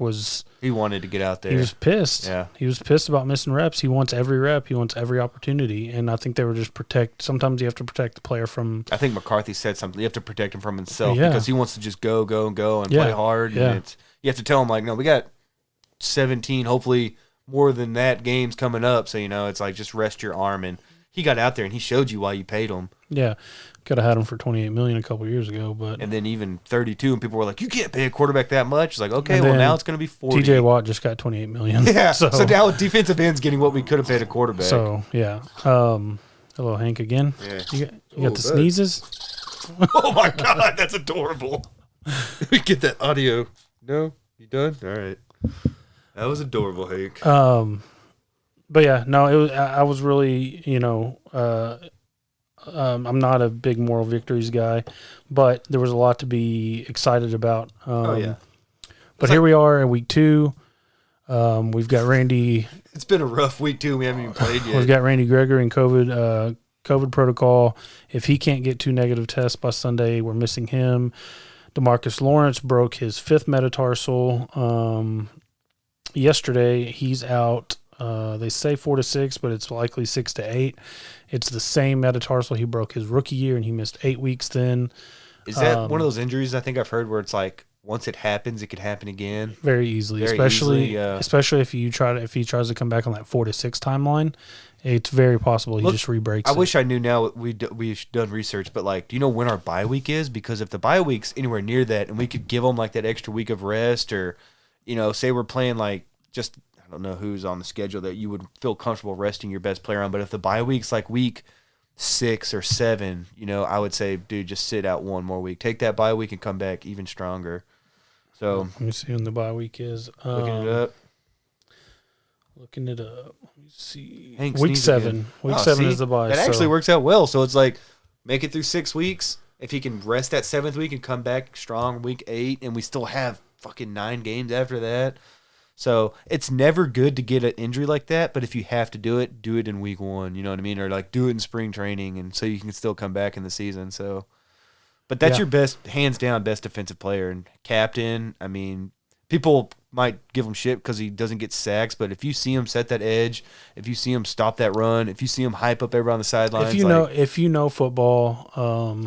he wanted to get out there. He was pissed. Yeah. He was pissed about missing reps. He wants every rep. He wants every opportunity. And I think they were just sometimes you have to protect the player from. I think McCarthy said something. You have to protect him from himself because he wants to just go and play hard. Yeah. And you have to tell him, like, no, we got 17, hopefully more than that, games coming up. So, it's like just rest your arm. And he got out there and he showed you why you paid him. Yeah. Could have had him for $28 million a couple years ago, but and then even 32, and people were like, "You can't pay a quarterback that much." It's like, okay, well now it's going to be 40. TJ Watt just got $28 million. Yeah, so now defensive end's getting what we could have paid a quarterback. So yeah, hello Hank again. Yeah. You got the sneezes. Oh my God, that's adorable. Let me get that audio. No, you done? All right, that was adorable, Hank. But yeah, no, it was. I was really, I'm not a big moral victories guy, but there was a lot to be excited about. But here we are in week 2. We've got Randy. It's been a rough week too. We haven't even played yet. We've got Randy Gregory in COVID protocol. If he can't get 2 negative tests by Sunday, we're missing him. DeMarcus Lawrence broke his 5th metatarsal yesterday. He's out. They say 4 to 6, but it's likely 6 to 8. It's the same metatarsal he broke his rookie year, and he missed 8 weeks then. Is that one of those injuries I think I've heard where it's like once it happens, it could happen again? Very easily, especially if he tries to come back on that 4 to 6 timeline. It's very possible he just re-breaks it. I wish I knew now. We've done research, but like, do you know when our bye week is? Because if the bye week's anywhere near that, and we could give them like that extra week of rest, or say we're playing like just. I don't know who's on the schedule that you would feel comfortable resting your best player on, but if the bye week's like week 6 or 7, I would say, dude, just sit out one more week. Take that bye week and come back even stronger. So let me see when the bye week is. Looking it up. Let me see. Hank week 7. Again. Week 7 is the bye. That actually works out well. So it's like make it through 6 weeks. If he can rest that 7th week and come back strong week 8, and we still have fucking 9 games after that. So it's never good to get an injury like that, but if you have to do it in week 1, you know what I mean? Or like do it in spring training, and so you can still come back in the season. So, but that's your best, hands down, best defensive player and captain. I mean, people might give him shit because he doesn't get sacks, but if you see him set that edge, if you see him stop that run, if you see him hype up everybody on the sidelines, if you know football,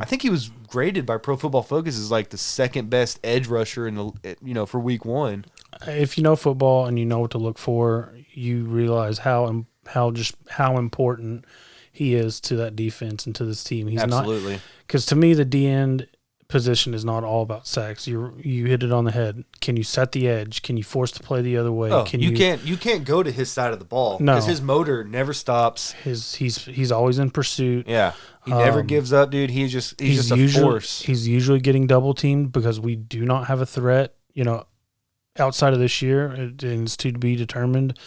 I think he was graded by Pro Football Focus as like the 2nd best edge rusher in the for week 1. If you know football and you know what to look for, you realize how important he is to that defense and to this team. He's absolutely, because to me the D end position is not all about sacks. You hit it on the head. Can you set the edge? Can you force the play the other way? You can't go to his side of the ball because his motor never stops. He's always in pursuit. Yeah, he never gives up, dude. He's just a force. He's usually getting double teamed because we do not have a threat. Outside of this year, it's to be determined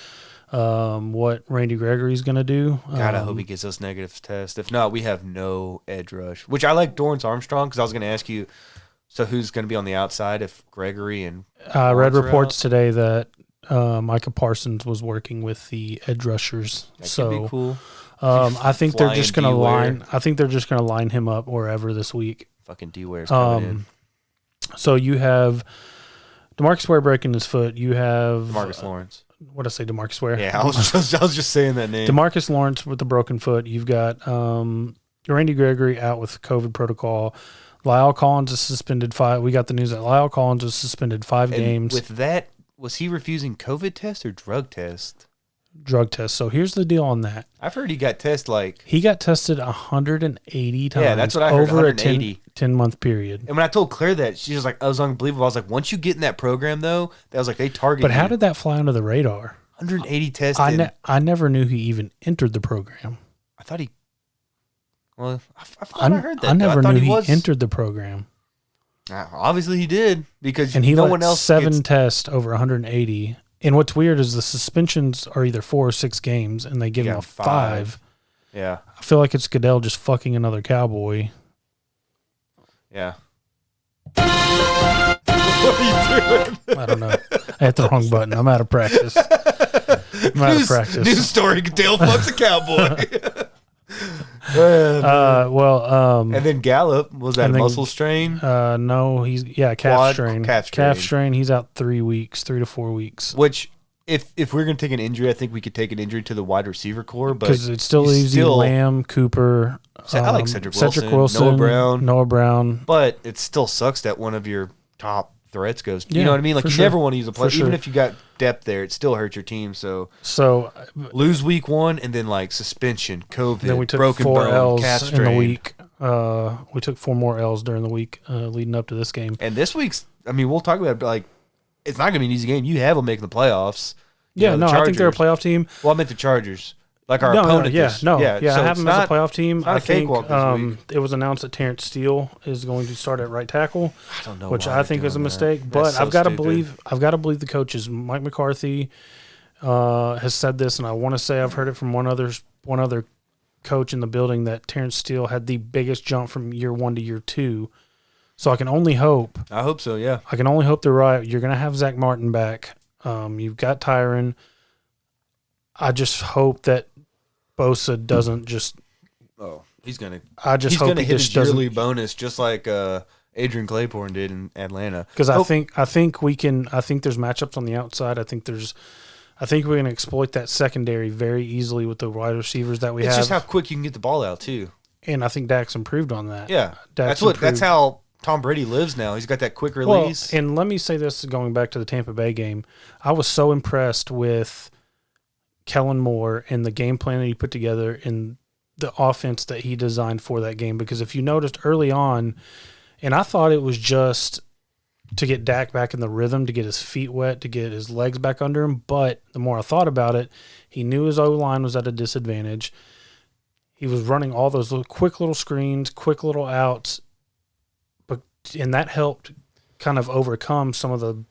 what Randy Gregory's going to do. God, I hope he gets those negative tests. If not, we have no edge rush, which I like Dorrance Armstrong because I was going to ask you, so who's going to be on the outside if Gregory and I read reports today that Micah Parsons was working with the edge rushers. That could be cool. I think they're just going to line him up wherever this week. Fucking D-Ware's coming in. So you have DeMarcus Ware breaking his foot. You have DeMarcus Lawrence. What did I say, DeMarcus Ware? Yeah, I was just saying that name. DeMarcus Lawrence with the broken foot. You've got Randy Gregory out with COVID protocol. Lyle Collins is suspended 5. We got the news that Lyle Collins was suspended 5 games. With that, was he refusing COVID test or drug test? Drug test. So here's the deal on that. I've heard he got tested He got tested 180 times. Yeah, that's what I heard. Over a 10-month period. And when I told Claire that, she was like, "I was unbelievable." I was like, "Once you get in that program, though, that was like they targeted." But how did that fly under the radar? 180 tested. I never knew he even entered the program. I thought he. Well, I heard that. I never knew he entered the program. Obviously, he did because and he no let one else 7 tests over 180. And what's weird is the suspensions are either 4 or 6 games, and they give him a 5. Yeah, I feel like it's Goodell just fucking another Cowboy. Yeah. What are you doing? I don't know. I hit the wrong button. I'm out of practice. I'm out of practice. News story: Dale fucks a cowboy. And then Gallup, was that a muscle strain? No, he's calf strain. Calf strain. He's out 3 weeks, 3 to 4 weeks. Which, if we're gonna take an injury, I think we could take an injury to the wide receiver core, but because it still leaves you Lamb, Cooper. I like Cedric Wilson, Noah Brown, but it still sucks that one of your top threats goes. You know what I mean? Like you never want to use a player, even if you got depth there, it still hurts your team. So lose week 1 and then like suspension, COVID, then we took broken 4 bone, L's calf strain. In the week. We took 4 more L's during the week leading up to this game. And this week's, I mean, we'll talk about it, but like it's not gonna be an easy game. You have them making the playoffs. I think they're a playoff team. Well, I meant the Chargers. Like our opponent. I so have them as a playoff team. I think it was announced that Terrence Steele is going to start at right tackle. I don't know, which I think is a mistake. But I've got to believe the coaches. Mike McCarthy has said this, and I want to say I've heard it from one other coach in the building that Terrence Steele had the biggest jump from year 1 to year 2. So I can only hope. I hope so. Yeah. I can only hope they're right. You're going to have Zach Martin back. You've got Tyron. I just hope that Bosa doesn't just. Oh, he's gonna. I just hope he hit just his yearly bonus just like Adrian Clayborn did in Atlanta. Because I think we can. I think there's matchups on the outside. I think we can exploit that secondary very easily with the wide receivers that we have. It's just how quick you can get the ball out too. And I think Dak's improved on that. Yeah, that's how Tom Brady lives now. He's got that quick release. Well, and let me say this, going back to the Tampa Bay game, I was so impressed with Kellen Moore and the game plan that he put together and the offense that he designed for that game. Because if you noticed early on, and I thought it was just to get Dak back in the rhythm, to get his feet wet, to get his legs back under him. But the more I thought about it, he knew his O-line was at a disadvantage. He was running all those quick little screens, quick little outs, and that helped kind of overcome some of the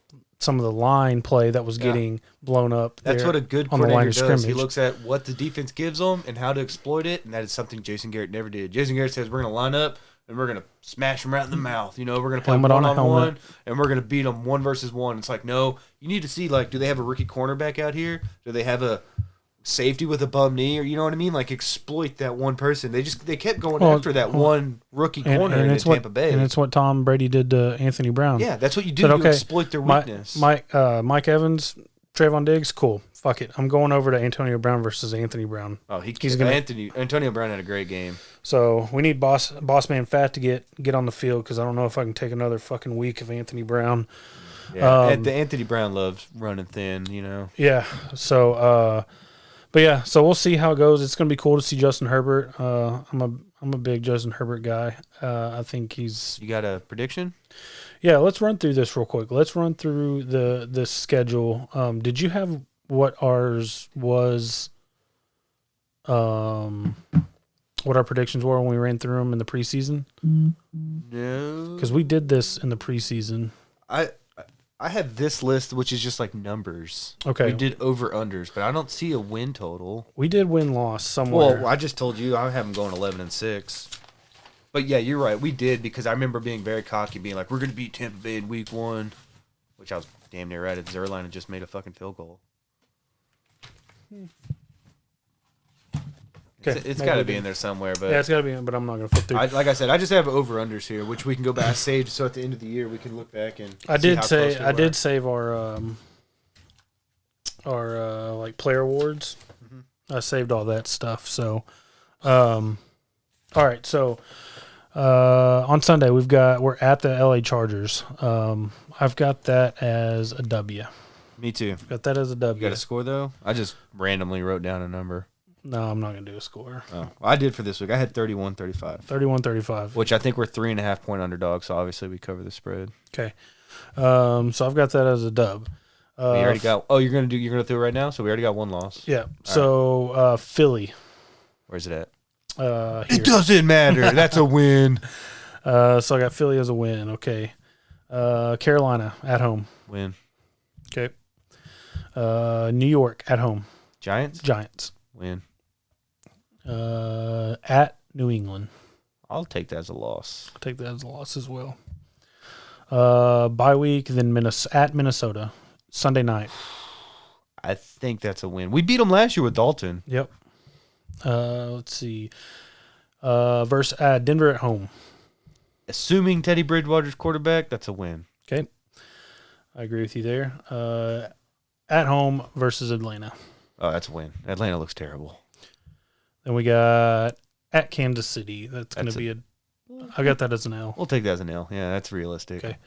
line play that was getting blown up. That's what a good coordinator does. He looks at what the defense gives them and how to exploit it, and that is something Jason Garrett never did. Jason Garrett says we're going to line up and we're going to smash them right in the mouth. You know, we're going to play one-on-one, and we're going to beat them 1 versus 1. It's like, no, you need to see, like, do they have a rookie cornerback out here? Do they have a safety with a bum knee, or you know what I mean? Like exploit that one person. They kept going after that one rookie corner in Tampa Bay, and it's what Tom Brady did to Anthony Brown. Yeah, that's what you do. You exploit their weakness. Mike Evans, Trayvon Diggs, cool. Fuck it, I'm going over to Antonio Brown versus Anthony Brown. Oh, Antonio Brown had a great game. So we need boss man Fat to get on the field because I don't know if I can take another fucking week of Anthony Brown. Yeah, the Anthony Brown loves running thin, you know. Yeah, so. But yeah, so we'll see how it goes. It's going to be cool to see Justin Herbert. I'm a big Justin Herbert guy. I think he's. You got a prediction? Yeah, let's run through this real quick. Let's run through the schedule. Did you have what ours was? What our predictions were when we ran through them in the preseason? No, because we did this in the preseason. I have this list, which is just like numbers. Okay. We did over-unders, but I don't see a win total. We did win-loss somewhere. Well, I just told you I have them going 11-6. But yeah, you're right. We did because I remember being very cocky, being like, we're going to beat Tampa Bay in week 1, which I was damn near right. Zerline had just made a fucking field goal. Okay, it's got to be in there somewhere, but yeah, it's got to be in. But I'm not going to flip through. Like I said, I just have over/unders here, which we can go back saved. So at the end of the year, we can look back and. I did save our like player awards. Mm-hmm. I saved all that stuff. So, all right. So on Sunday we're at the LA Chargers. I've got that as a W. Me too. Got that as a W. You got a score though? I just randomly wrote down a number. No, I'm not going to do a score. Oh, well, I did for this week. I had 31-35. 31-35. Which I think we're 3.5 point underdogs, so obviously we cover the spread. Okay. So I've got that as a dub. We already got. Oh, you're gonna do it right now. So we already got one loss. Yeah. So Philly. Where's it at? Here. It doesn't matter. That's a win. So I got Philly as a win. Okay. Carolina at home. Win. Okay. New York at home. Giants. Win. At New England. I'll take that as a loss. I'll take that as a loss as well. Bye week, then at Minnesota. Sunday night. I think that's a win. We beat them last year with Dalton. Yep. Let's see. Versus Denver at home. Assuming Teddy Bridgewater's quarterback, that's a win. Okay. I agree with you there. At home versus Atlanta. Oh, that's a win. Atlanta looks terrible. Then we got at Kansas City. That's going to be I got that as an L. We'll take that as an L. Yeah, that's realistic. Okay.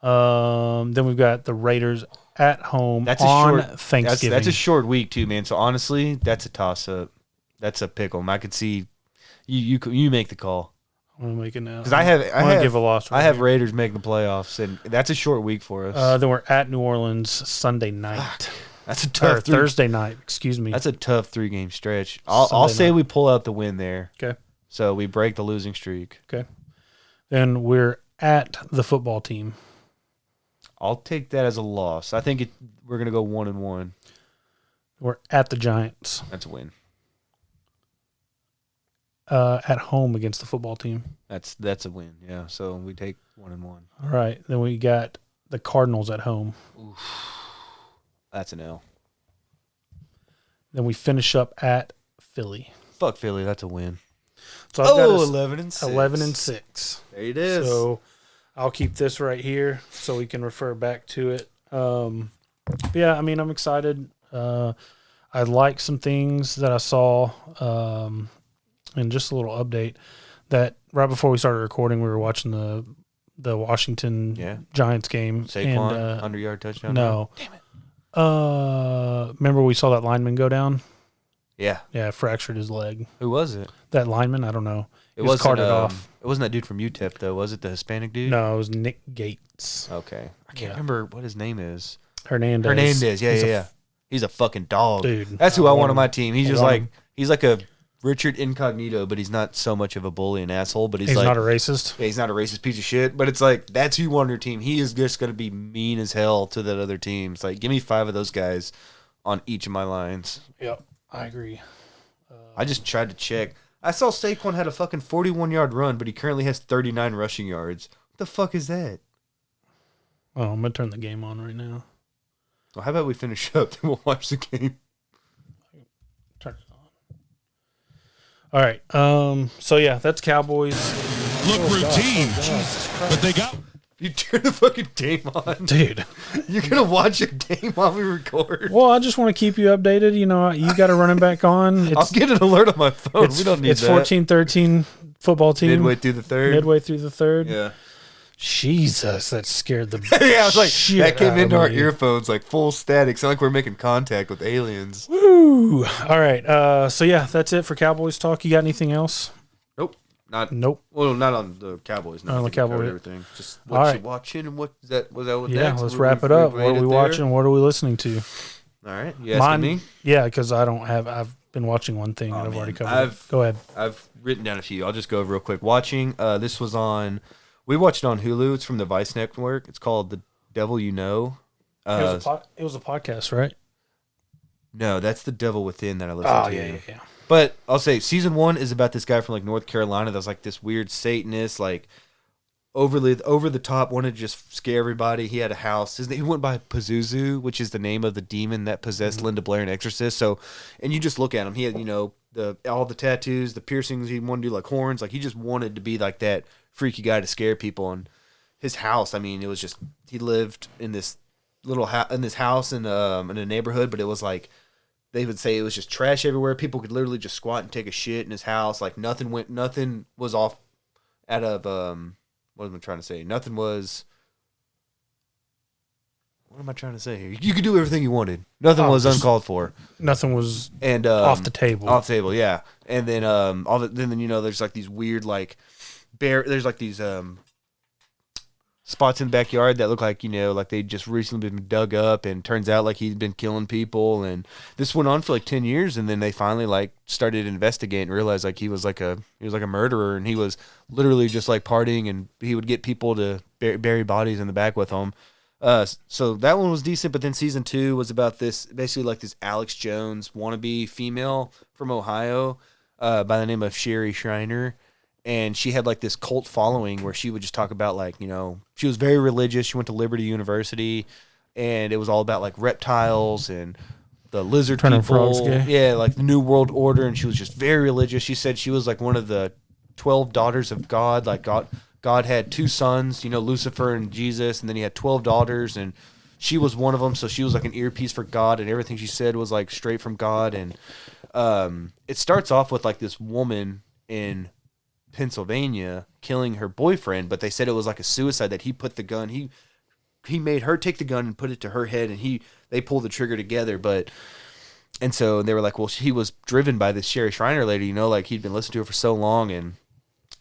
Then we've got the Raiders at home on Thanksgiving. That's a short week too, man. So honestly, that's a toss-up. That's a pick 'em. I could see you make the call. I'm gonna make it now because I have give a loss. I have Raiders making the playoffs, and that's a short week for us. Then we're at New Orleans Sunday night. That's a tough Thursday night. Excuse me. That's a tough 3-game stretch. I'll say we pull out the win there. Okay. So we break the losing streak. Okay. Then we're at the football team. I'll take that as a loss. I think we're gonna go 1-1. We're at the Giants. That's a win. At home against the football team. That's a win. Yeah. So we take 1-1. All right. Then we got the Cardinals at home. Oof. That's an L. Then we finish up at Philly. Fuck Philly. That's a win. So I've got 11-6. 11-6. There it is. So I'll keep this right here so we can refer back to it. But yeah, I mean, I'm excited. I like some things that I saw. And just a little update that right before we started recording, we were watching the Washington Giants game. Saquon, 100-yard touchdown. No. Damn it. Remember we saw that lineman go down? Yeah. Yeah, fractured his leg. Who was it? That lineman? I don't know. It was carted off. It wasn't that dude from UTEP, though. Was it the Hispanic dude? No, it was Nick Gates. Okay. I can't remember what his name is. Hernandez. Yeah. He's a fucking dog. Dude. That's who I want on my team. He's just he's like a Richard Incognito, but he's not so much of a bully and asshole. But he's like, not a racist. Yeah, he's not a racist piece of shit. But it's like that's who you want on your team. He is just going to be mean as hell to that other team. It's like give me 5 of those guys on each of my lines. Yep, I agree. I just tried to check. I saw Saquon had a fucking 41-yard run, but he currently has 39 rushing yards. What the fuck is that? Oh, I'm gonna turn the game on right now. Well, how about we finish up, then we'll watch the game. Turn it on. All right. So yeah, that's Cowboys. Look routine. Jesus Christ. But they got. You turn the fucking game on. Dude. You're going to watch a game while we record. Well, I just want to keep you updated. You know, you got to run it back on. I'll get an alert on my phone. We don't need that. It's 14-13 football team. Midway through the third. Yeah. Jesus, that scared the yeah, I was like, shit that came into our me. earphones like full static. Sound like we're making contact with aliens. Woo! All right. So yeah, that's it for Cowboys talk. You got anything else? Nope. Well, not on the Cowboys. Not on the Cowboys. Everything. Just what you watching and what was that? Was what next? Let's wrap it up. What are we watching? What are we listening to? All right. You asking me? Yeah, because I've been watching one thing and I've already covered it. Go ahead. I've written down a few. I'll just go over real quick. Watching. This was on. We watched it on Hulu. It's from the Vice Network. It's called The Devil You Know. It was a podcast, right? No, that's The Devil Within that I listened to. Yeah. But I'll say season 1 is about this guy from like North Carolina that's like this weird Satanist, like over the top, wanted to just scare everybody. He had a house. He went by Pazuzu, which is the name of the demon that possessed Linda Blair in Exorcist. So, and you just look at him. He had all the tattoos, the piercings. He wanted to do like horns. Like he just wanted to be like that freaky guy to scare people. And his house, I mean, it was just he lived in this little house in a neighborhood, but it was like. They would say it was just trash everywhere. People could literally just squat and take a shit in his house. Like nothing was off out of what am I trying to say? What am I trying to say here? You could do everything you wanted. Nothing was uncalled for. Nothing was off the table. Off the table, yeah. And then there's like these weird like there's like these spots in the backyard that look like, like they just recently been dug up, and turns out like he'd been killing people, and this went on for like 10 years, and then they finally like started investigating and realized like he was like a murderer, and he was literally just like partying, and he would get people to bury bodies in the back with him. So that one was decent, but then season 2 was about this basically like this Alex Jones wannabe female from Ohio by the name of Sherry Shriner. And she had like this cult following where she would just talk about like, she was very religious. She went to Liberty University, and it was all about like reptiles and the lizard Turning people. frogs gay. Yeah, like the New World Order, and she was just very religious. She said she was like one of the 12 daughters of God. Like God had 2 sons, Lucifer and Jesus, and then he had 12 daughters, and she was one of them. So she was like an earpiece for God, and everything she said was like straight from God. And it starts off with like this woman in Pennsylvania killing her boyfriend, but they said it was like a suicide, that he put the gun, he made her take the gun and put it to her head, and they pulled the trigger together. And so they were like, well, he was driven by this Sherry Shriner lady, like he'd been listening to her for so long, and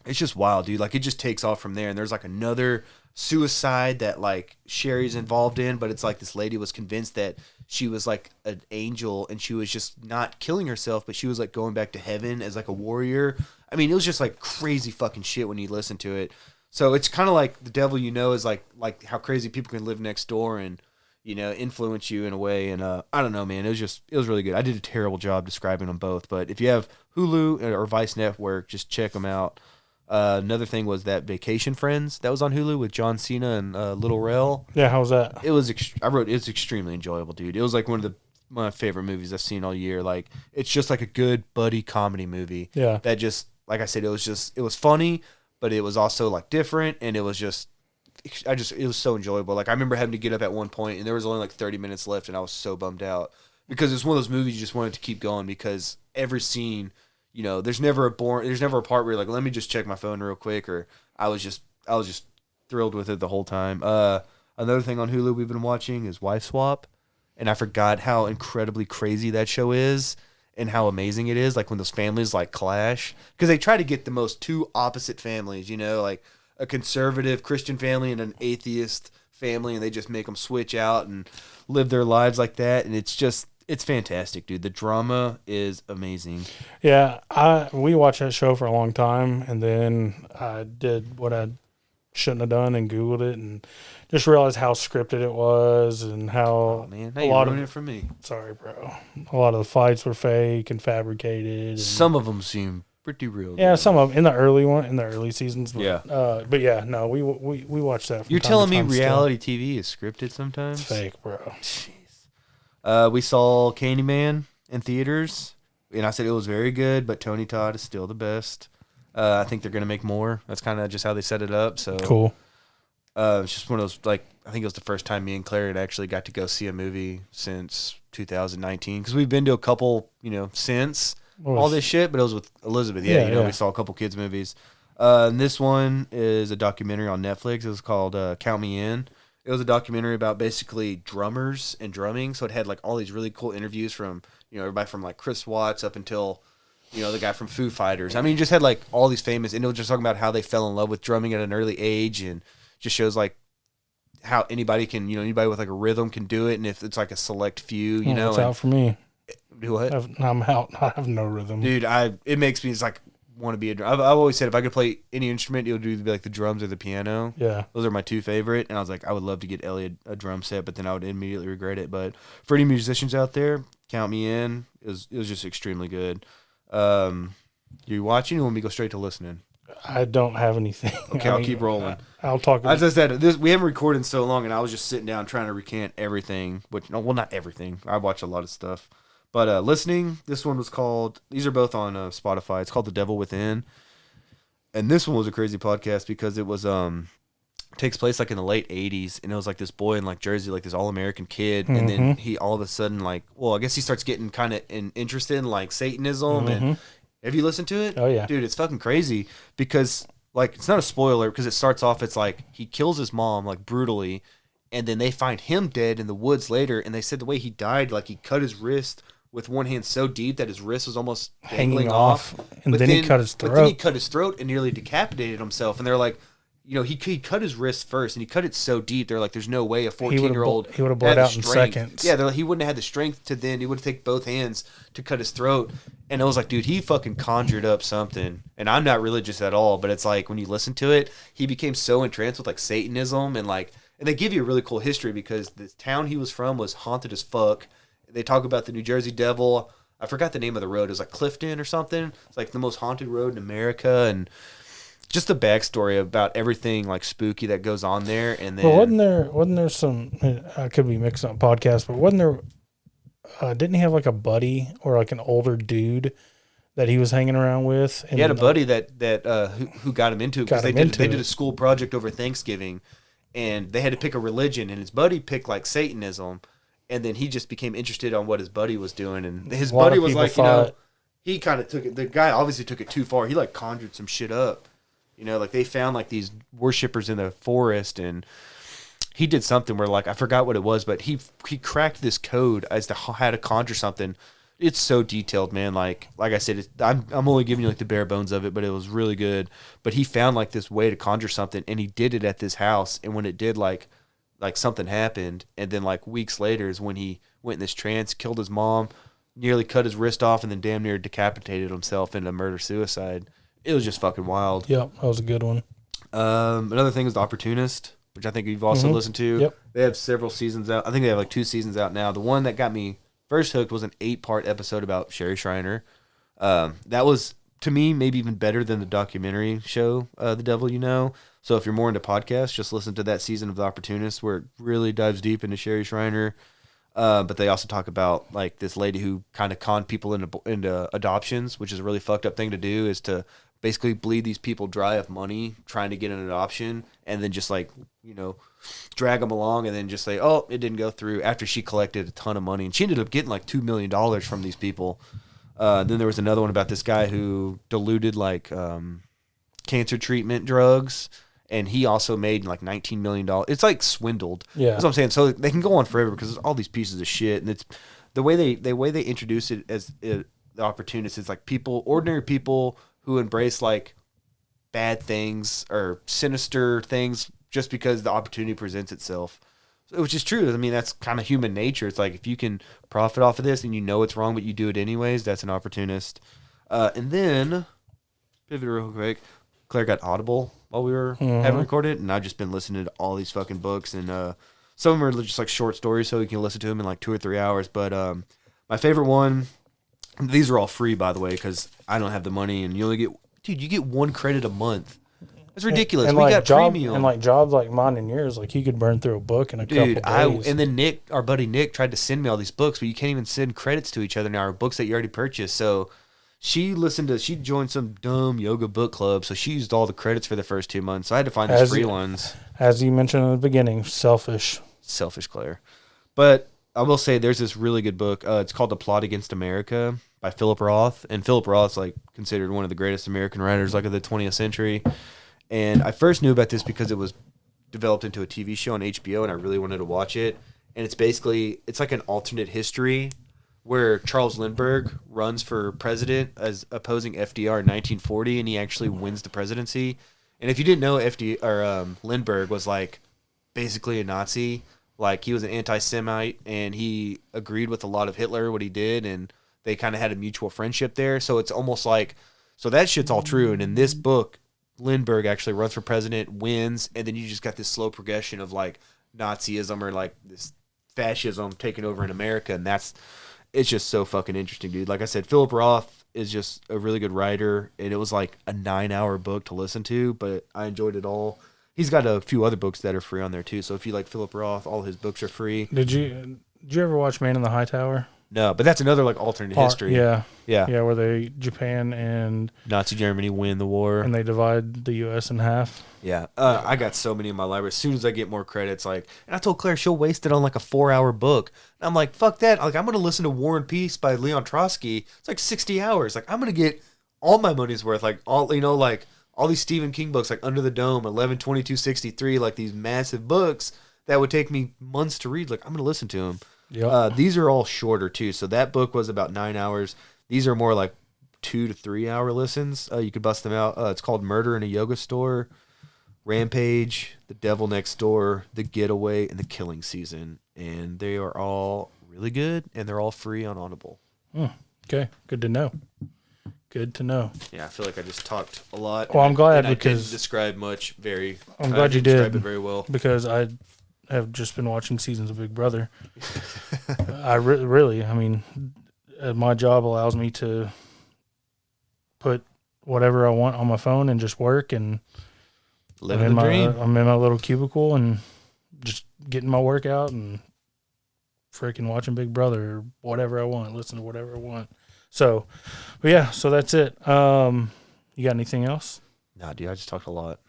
it's just wild, dude. Like, it just takes off from there, and there's like another suicide that like Sherry's involved in, but it's like this lady was convinced that she was like an angel, and she was just not killing herself, but she was like going back to heaven as like a warrior. I mean, it was just like crazy fucking shit when you listen to it. So it's kind of like The Devil You Know is like how crazy people can live next door and influence you in a way. And I don't know, man. It was really good. I did a terrible job describing them both, but if you have Hulu or Vice Network, just check them out. Another thing was that Vacation Friends that was on Hulu with John Cena and Lil Rel. Yeah, how was that? It was. It's extremely enjoyable, dude. It was like one of my favorite movies I've seen all year. Like, it's just like a good buddy comedy movie. Yeah. That just, like I said, it was funny, but it was also like different, and it was just. It was so enjoyable. Like, I remember having to get up at one point, and there was only like 30 minutes left, and I was so bummed out because it's one of those movies you just wanted to keep going because every scene. There's never a part where you're like, let me just check my phone real quick, or I was just thrilled with it the whole time. Another thing on Hulu we've been watching is Wife Swap, and I forgot how incredibly crazy that show is and how amazing it is. Like when those families like clash, because they try to get the most 2 opposite families, like a conservative Christian family and an atheist family, and they just make them switch out and live their lives like that, and it's fantastic, dude. The drama is amazing. Yeah, we watched that show for a long time, and then I did what I shouldn't have done and Googled it, and just realized how scripted it was, and how a lot of it for me. Sorry, bro. A lot of the fights were fake and fabricated. And some of them seem pretty real. Yeah, some of them in the early seasons. But, yeah, but yeah, no, we watched that. You're telling me reality TV is scripted sometimes? It's fake, bro. We saw Candyman in theaters, and I said it was very good, but Tony Todd is still the best. I think they're going to make more. That's kind of just how they set it up. So cool. It's just one of those, like, I think it was the first time me and Claire had actually got to go see a movie since 2019, because we've been to a couple, since all this shit, but it was with Elizabeth. We saw a couple kids movies. And this one is a documentary on Netflix. It was called Count Me In. It was a documentary about basically drummers and drumming. So it had like all these really cool interviews from, everybody from like Chris Watts up until, the guy from Foo Fighters. I mean, just had like all these famous, and it was just talking about how they fell in love with drumming at an early age, and just shows like how anybody can, anybody with like a rhythm can do it. And if it's like a select few, It's out for me. Do what? I'm out. I have no rhythm. Dude, it makes me, it's like, want to be a drummer. I've always said if I could play any instrument, it would either be like the drums or the piano. Yeah, those are my 2 favorite. And I was like, I would love to get Ellie a drum set, but then I would immediately regret it. But for any musicians out there, Count Me In. It was just extremely good. You watching? Or want me to go straight to listening? I don't have anything. Okay, I'll keep rolling. I'll talk about as I said, we haven't recorded in so long, and I was just sitting down trying to recant everything. Not everything. I watch a lot of stuff. But listening, this one was called, these are both on Spotify. It's called The Devil Within. And this one was a crazy podcast because it was takes place like in the late 80s, and it was like this boy in like Jersey, like this all-American kid, and then he all of a sudden I guess he starts getting kind of interested in like Satanism. And have you listened to it? Oh yeah, dude, it's fucking crazy because like it's not a spoiler because it starts off, it's like he kills his mom like brutally, and then they find him dead in the woods later, and they said the way he died, like he cut his wrist with one hand so deep that his wrist was almost hanging off, and then he cut his throat. But then he cut his throat and nearly decapitated himself. And they're like, he cut his wrist first, and he cut it so deep. They're like, there's no way a 14-year-old he would have bled out in seconds. Yeah, he wouldn't have had the strength to then. He would have taken both hands to cut his throat. And I was like, dude, he fucking conjured up something. And I'm not religious at all, but it's like when you listen to it, he became so entranced with like Satanism and they give you a really cool history because the town he was from was haunted as fuck. They talk about the New Jersey Devil. I forgot the name of the road. It was like Clifton or something. It's like the most haunted road in America, and just the backstory about everything like spooky that goes on there. And then wasn't there some? I could be mixing up podcasts, but wasn't there didn't he have like a buddy or like an older dude that he was hanging around with? And he had a buddy who got him into it because they did a school project over Thanksgiving, and they had to pick a religion, and his buddy picked like Satanism, and then he just became interested on what his buddy was doing, and his buddy was like, he kind of took it. The guy obviously took it too far. He like conjured some shit up, like they found like these worshipers in the forest, and he did something where like I forgot what it was, but he cracked this code as to how to conjure something. It's so detailed, man. Like I said, I'm only giving you like the bare bones of it, but it was really good. But he found like this way to conjure something, and he did it at this house. And when it did, like something happened, and then like weeks later is when he went in this trance, killed his mom, nearly cut his wrist off, and then damn near decapitated himself in a murder-suicide. It was just fucking wild. Yep, that was a good one. Another thing is The Opportunist, which I think you've also listened to. Yep. They have several seasons out. I think they have like 2 seasons out now. The one that got me first hooked was an 8-part episode about Sherry Shriner. That was, to me, maybe even better than the documentary show, The Devil You Know. So if you're more into podcasts, just listen to that season of The Opportunist where it really dives deep into Sherry Shriner. But they also talk about like this lady who kind of conned people into adoptions, which is a really fucked up thing to do, is to basically bleed these people dry of money trying to get an adoption, and then just like, drag them along, and then just say, oh, it didn't go through, after she collected a ton of money. And she ended up getting like $2 million from these people. Then there was another one about this guy who diluted like cancer treatment drugs, and he also made like $19 million. It's like swindled. Yeah. That's what I'm saying. So they can go on forever because there's all these pieces of shit. And it's the way they introduce it as the Opportunist is like ordinary people who embrace like bad things or sinister things just because the opportunity presents itself. Which is true. I mean, that's kind of human nature. It's like if you can profit off of this and it's wrong, but you do it anyways, that's an opportunist. And then, pivot real quick, Claire got Audible while we were having recorded, and I've just been listening to all these fucking books, and some of them are just like short stories, so you can listen to them in like 2 or 3 hours. But my favorite one, these are all free, by the way, because I don't have the money, and you get 1 credit a month. That's ridiculous. And we like got premium. And like jobs like mine and yours, like you could burn through a book in a couple days. And then Nick, our buddy Nick, tried to send me all these books, but you can't even send credits to each other now, or books that you already purchased. So she joined some dumb yoga book club, so she used all the credits for the first 2 months. So I had to find these free ones. As you mentioned in the beginning, selfish Claire. But I will say there's this really good book. It's called The Plot Against America by Philip Roth. And Philip Roth's like considered one of the greatest American writers like of the 20th century. And I first knew about this because it was developed into a TV show on HBO, and I really wanted to watch it. And it's like an alternate history where Charles Lindbergh runs for president as opposing FDR in 1940, and he actually wins the presidency. And if you didn't know, Lindbergh was like basically a Nazi. Like he was an anti-Semite, and he agreed with a lot of Hitler, what he did, and they kind of had a mutual friendship there. So it's almost like, so that shit's all true. And in this book, Lindbergh actually runs for president, wins, and then you just got this slow progression of like Nazism or like this fascism taking over in America, and it's just so fucking interesting, dude. Like I said, Philip Roth is just a really good writer, and it was like a 9-hour book to listen to, but I enjoyed it all. He's got a few other books that are free on there too, so if you like Philip Roth, all his books are free. Did you ever watch Man in the High Tower? No, but that's another like alternate history. Yeah, where Japan and Nazi Germany win the war, and they divide the U.S. in half. Yeah, I got so many in my library. As soon as I get more credits, and I told Claire she'll waste it on like a 4-hour book. And I'm like, fuck that. Like, I'm gonna listen to War and Peace by Leon Trotsky. It's like 60 hours. Like, I'm gonna get all my money's worth. Like all these Stephen King books, like Under the Dome, 11/22/63, like these massive books that would take me months to read. Like, I'm gonna listen to them. Yep. These are all shorter too. So that book was about 9 hours. These are more like 2 to 3 hour listens. You could bust them out. It's called Murder in a Yoga Store, Rampage, The Devil Next Door, The Getaway, and The Killing Season. And they are all really good, and they're all free on Audible. Okay, good to know. Good to know. Yeah, I feel like I just talked a lot. Well, I'm glad because I didn't describe much. I'm glad you did. Describe it very well because I have just been watching seasons of Big Brother. I really, I mean, my job allows me to put whatever I want on my phone and just work, and living the dream. I'm in my little cubicle and just getting my workout and freaking watching Big Brother or whatever I want, listen to whatever I want. So, but yeah, so that's it. You got anything else? Nah, dude, I just talked a lot.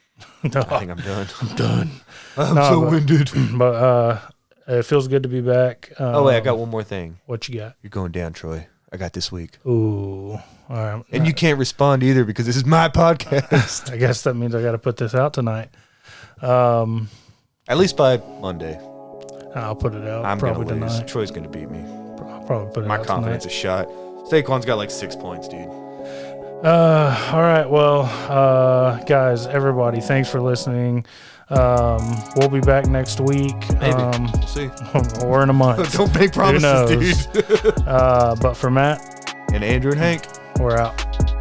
No, I think I'm done. I'm done. I'm winded. But it feels good to be back. Oh, wait, I got one more thing. What you got? You're going down, Troy. I got this week. Ooh. All right. And you can't respond either because this is my podcast. I guess that means I got to put this out tonight. At least by Monday. I'll put it out. I'm probably going to lose. tonight. Troy's going to beat me. I'll probably put it my out confidence tonight. is shot. Saquon's got like 6 points, dude. All right. Well, guys, everybody, thanks for listening. We'll be back next week. Maybe. We'll see. Or in a month. Don't make promises, dude. But for Matt and Andrew and Hank, we're out.